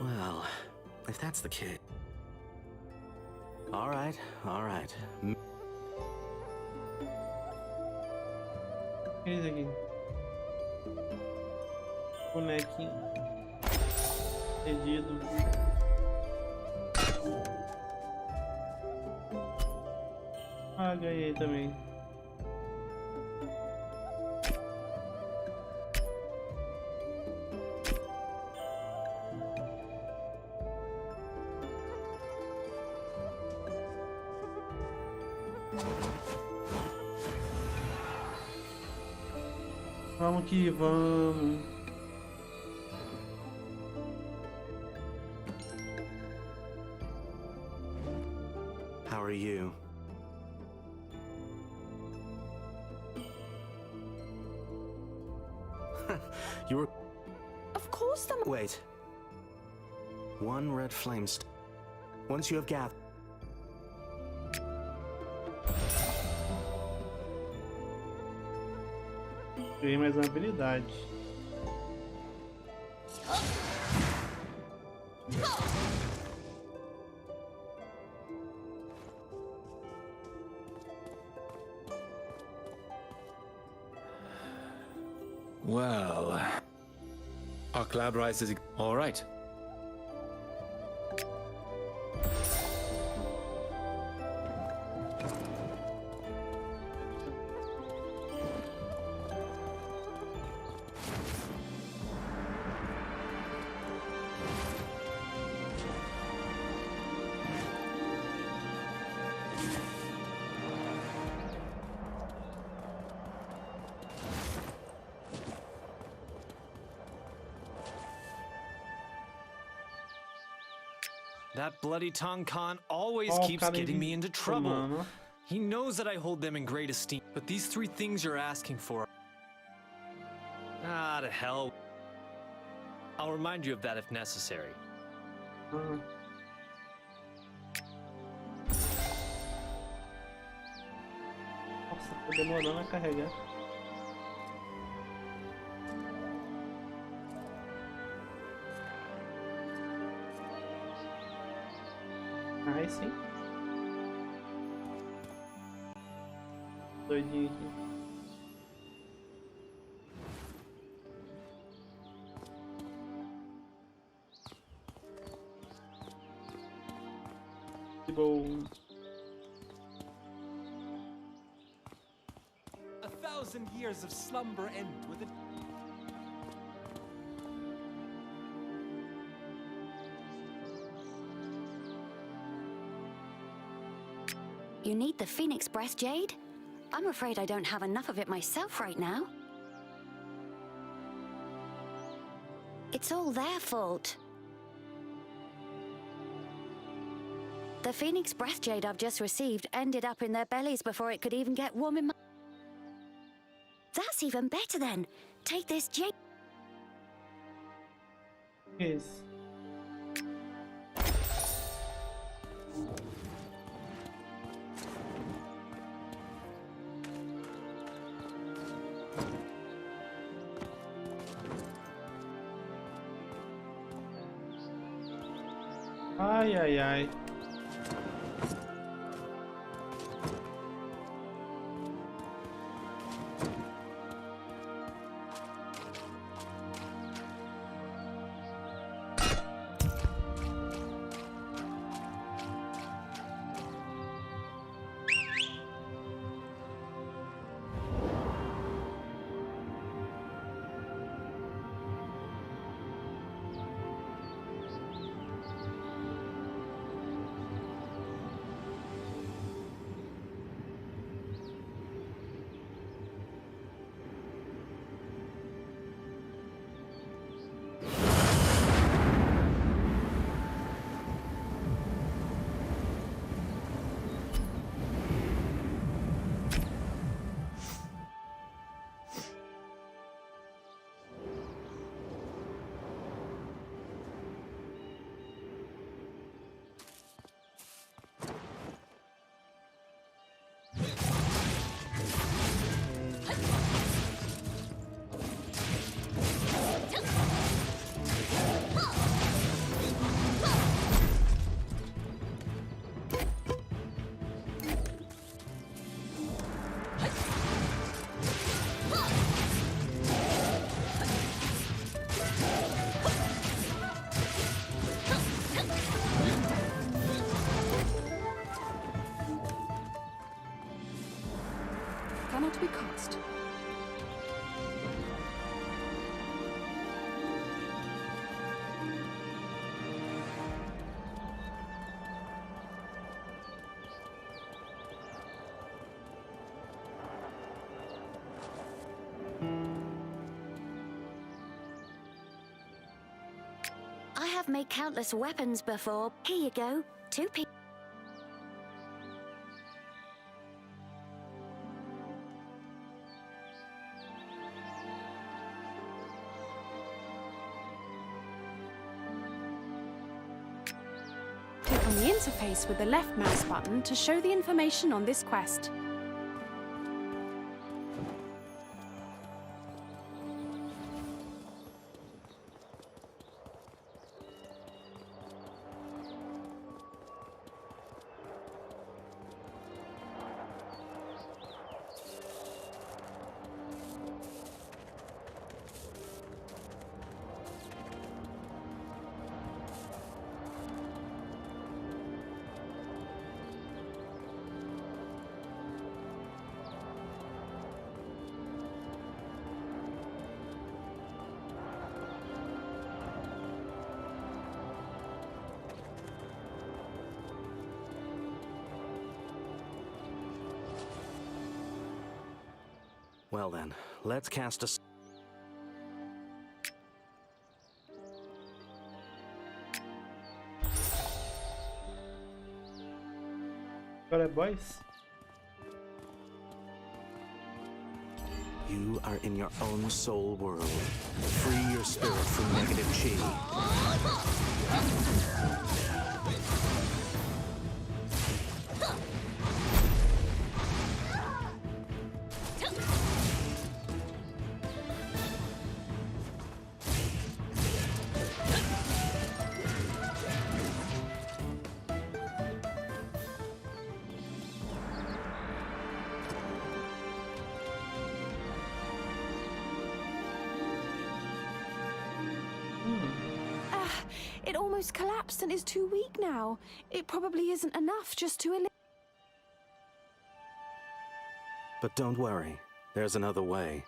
Well, if that's the case. All right, all right. O que é isso aqui? Bonequinho. Pedido. Ah, ganhei também. Vamos que vamos. How are you? You were... Of course the... Wait. One red flame once you have gathered... Ganhei mais uma habilidade. Well... Our Cloudrise is... All right. That bloody Tonkan always keeps getting me into trouble. He knows that I hold them in great esteem, but these three things you're asking for... Ah, to hell. I'll remind you of that if necessary. Nossa, tô demorando a carregar. Aí sim. doidinho aqui. Que bom. 1,000 years of slumber end with it. You need the Phoenix Breath Jade? I'm afraid I don't have enough of it myself right now. It's all their fault. The Phoenix Breath Jade I've just received ended up in their bellies before it could even get warm in my... That's even better then. Take this jade. Yes. Ai, ai, ai. Cannot be cast. I have made countless weapons before. Here you go. 2 pieces. Click on the interface with the left mouse button to show the information on this quest. Well then, let's cast a... Agora, boys. You are in your own soul world. Free your spirit from negative chi. almost collapsed and is too weak now. It probably isn't enough just to But don't worry, there's another way.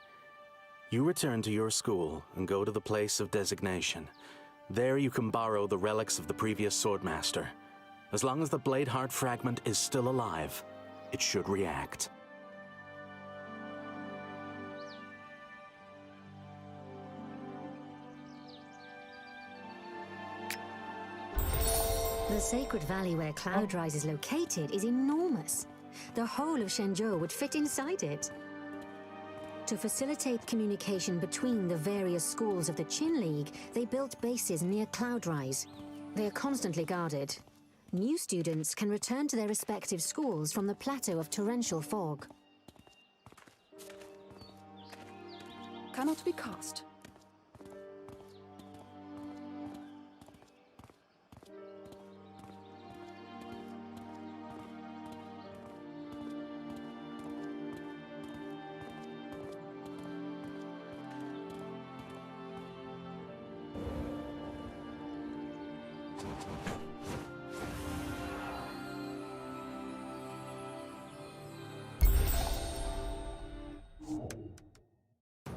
You return to your school and go to the place of designation. There you can borrow the relics of the previous Swordmaster. As long as the blade heart fragment is still alive, it should react. The sacred valley where Cloudrise is located is enormous. The whole of Shenzhou would fit inside it. To facilitate communication between the various schools of the Qin League, they built bases near Cloudrise. They are constantly guarded. New students can return to their respective schools from the plateau of torrential fog. Cannot be cast.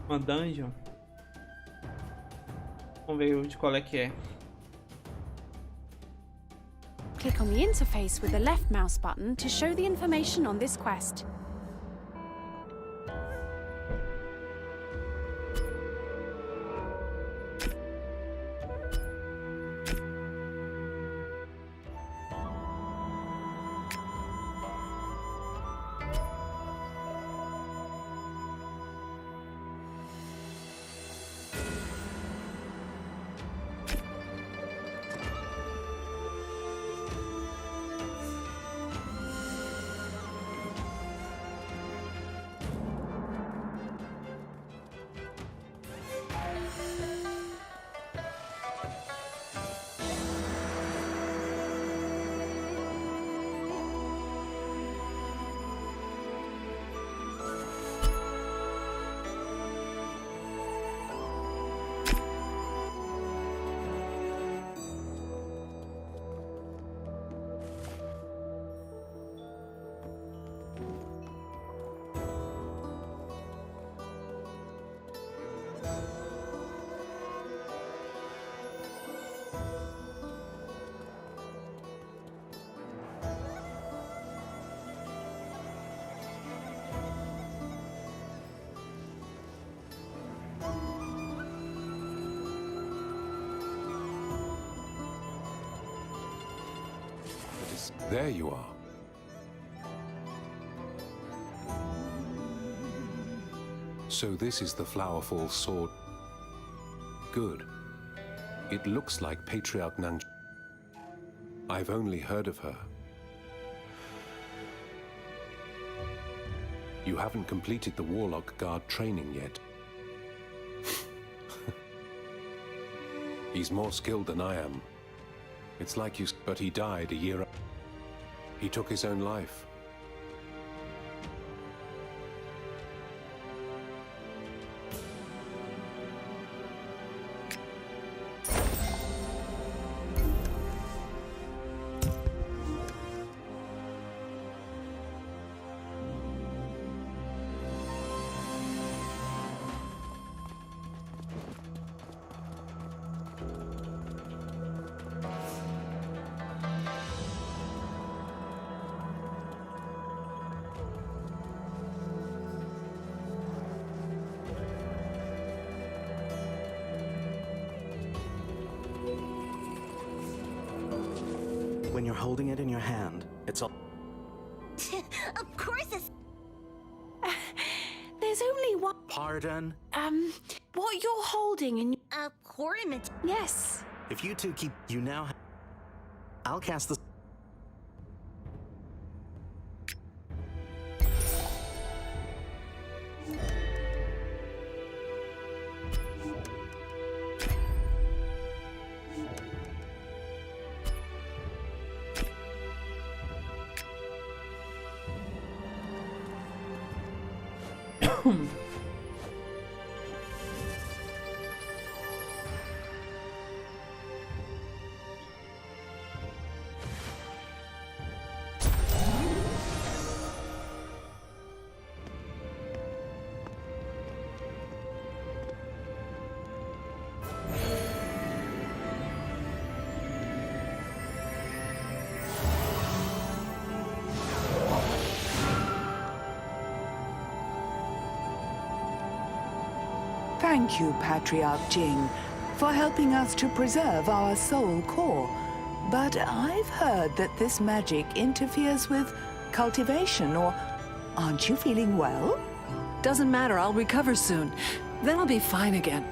Uma dungeon. Vamos ver de qual é que é. Click on the interface with the left mouse button to show the information on this quest. There you are. So this is the Flowerfall Sword. Good. It looks like Patriarch Nang. I've only heard of her. You haven't completed the Warlock Guard training yet. He's more skilled than I am. It's like you, but he died a year. He took his own life. When you're holding it in your hand, it's all... Of course it's... There's only one... Pardon? What you're holding in... porem. Yes. If you two keep... You now... I'll cast the... Thank you, Patriarch Jing, for helping us to preserve our soul core. But I've heard that this magic interferes with cultivation, or aren't you feeling well? Doesn't matter, I'll recover soon. Then I'll be fine again.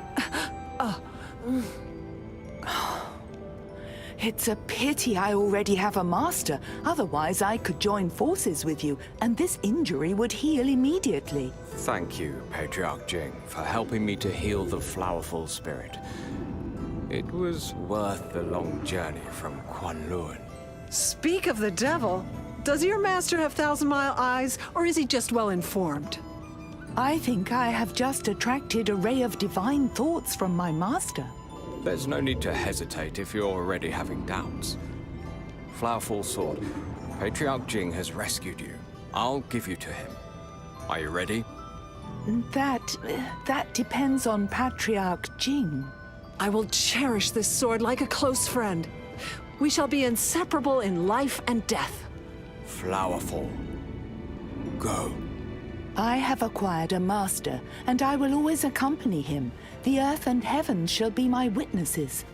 It's a pity I already have a master. Otherwise, I could join forces with you, and this injury would heal immediately. Thank you, Patriarch Jing, for helping me to heal the Flowerfall spirit. It was worth the long journey from Kwanlun. Speak of the devil! Does your master have thousand-mile eyes, or is he just well-informed? I think I have just attracted a ray of divine thoughts from my master. There's no need to hesitate if you're already having doubts. Flowerfall Sword, Patriarch Jing has rescued you. I'll give you to him. Are you ready? That depends on Patriarch Jing. I will cherish this sword like a close friend. We shall be inseparable in life and death. Flowerfall. Go. I have acquired a master, and I will always accompany him. The earth and heaven shall be my witnesses.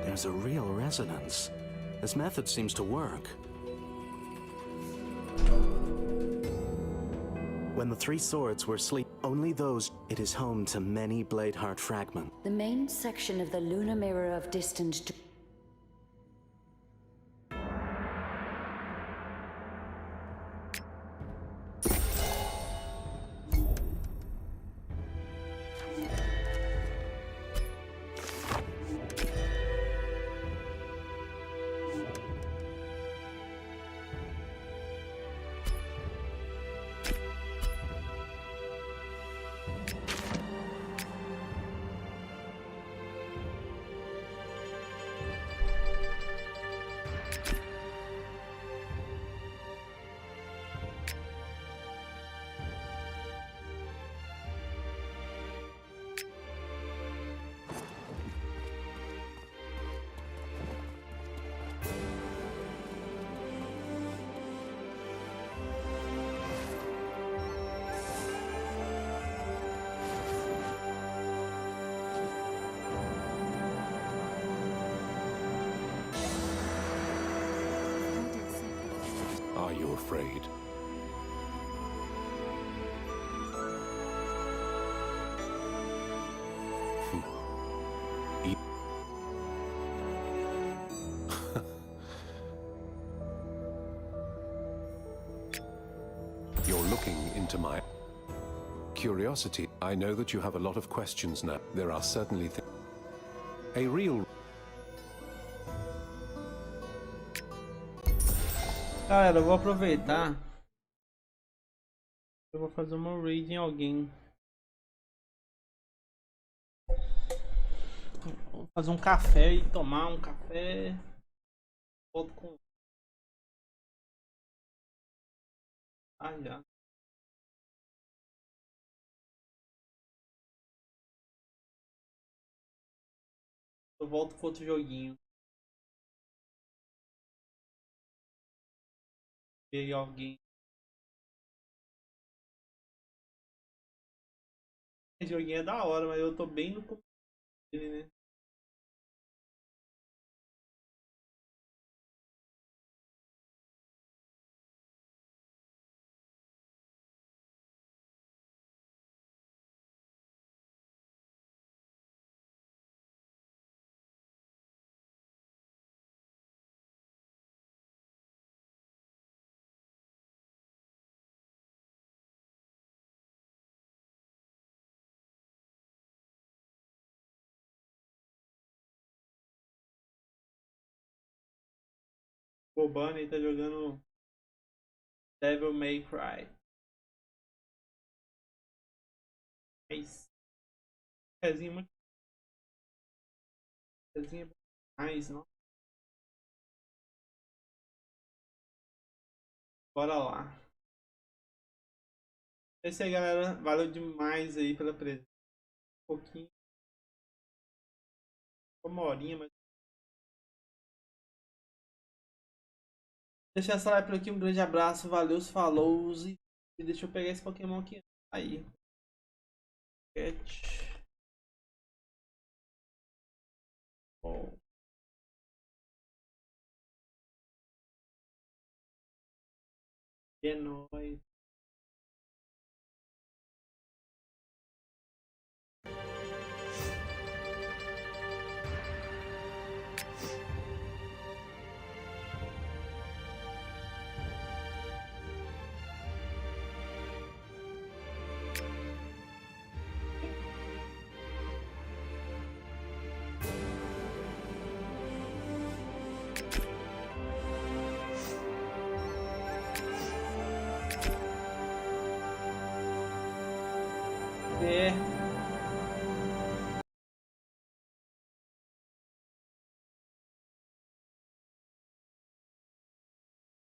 There's a real resonance. This method seems to work. When the three swords were asleep, only those... It is home to many Bladeheart fragments. The main section of the lunar mirror of distant... Are you afraid? You're looking into my curiosity. I know that you have a lot of questions now. There are certainly a real... Galera, eu vou aproveitar. Eu vou fazer uma raid em alguém. Vou fazer um café e tomar um café. Volto com... Ah, já. Eu volto com outro joguinho. E alguém. Esse joguinho é da hora, mas eu tô bem no começo dele, né? Bobana e tá jogando Devil May Cry. Mas pezinho muito. Pezinho mais, não? Bora lá. É isso aí, galera. Valeu demais aí pela presença. Um pouquinho. Uma horinha, mas. Deixa essa live por aqui. Um grande abraço. Valeu, falou. E deixa eu pegar esse Pokémon aqui. Aí. Oh. É nóis.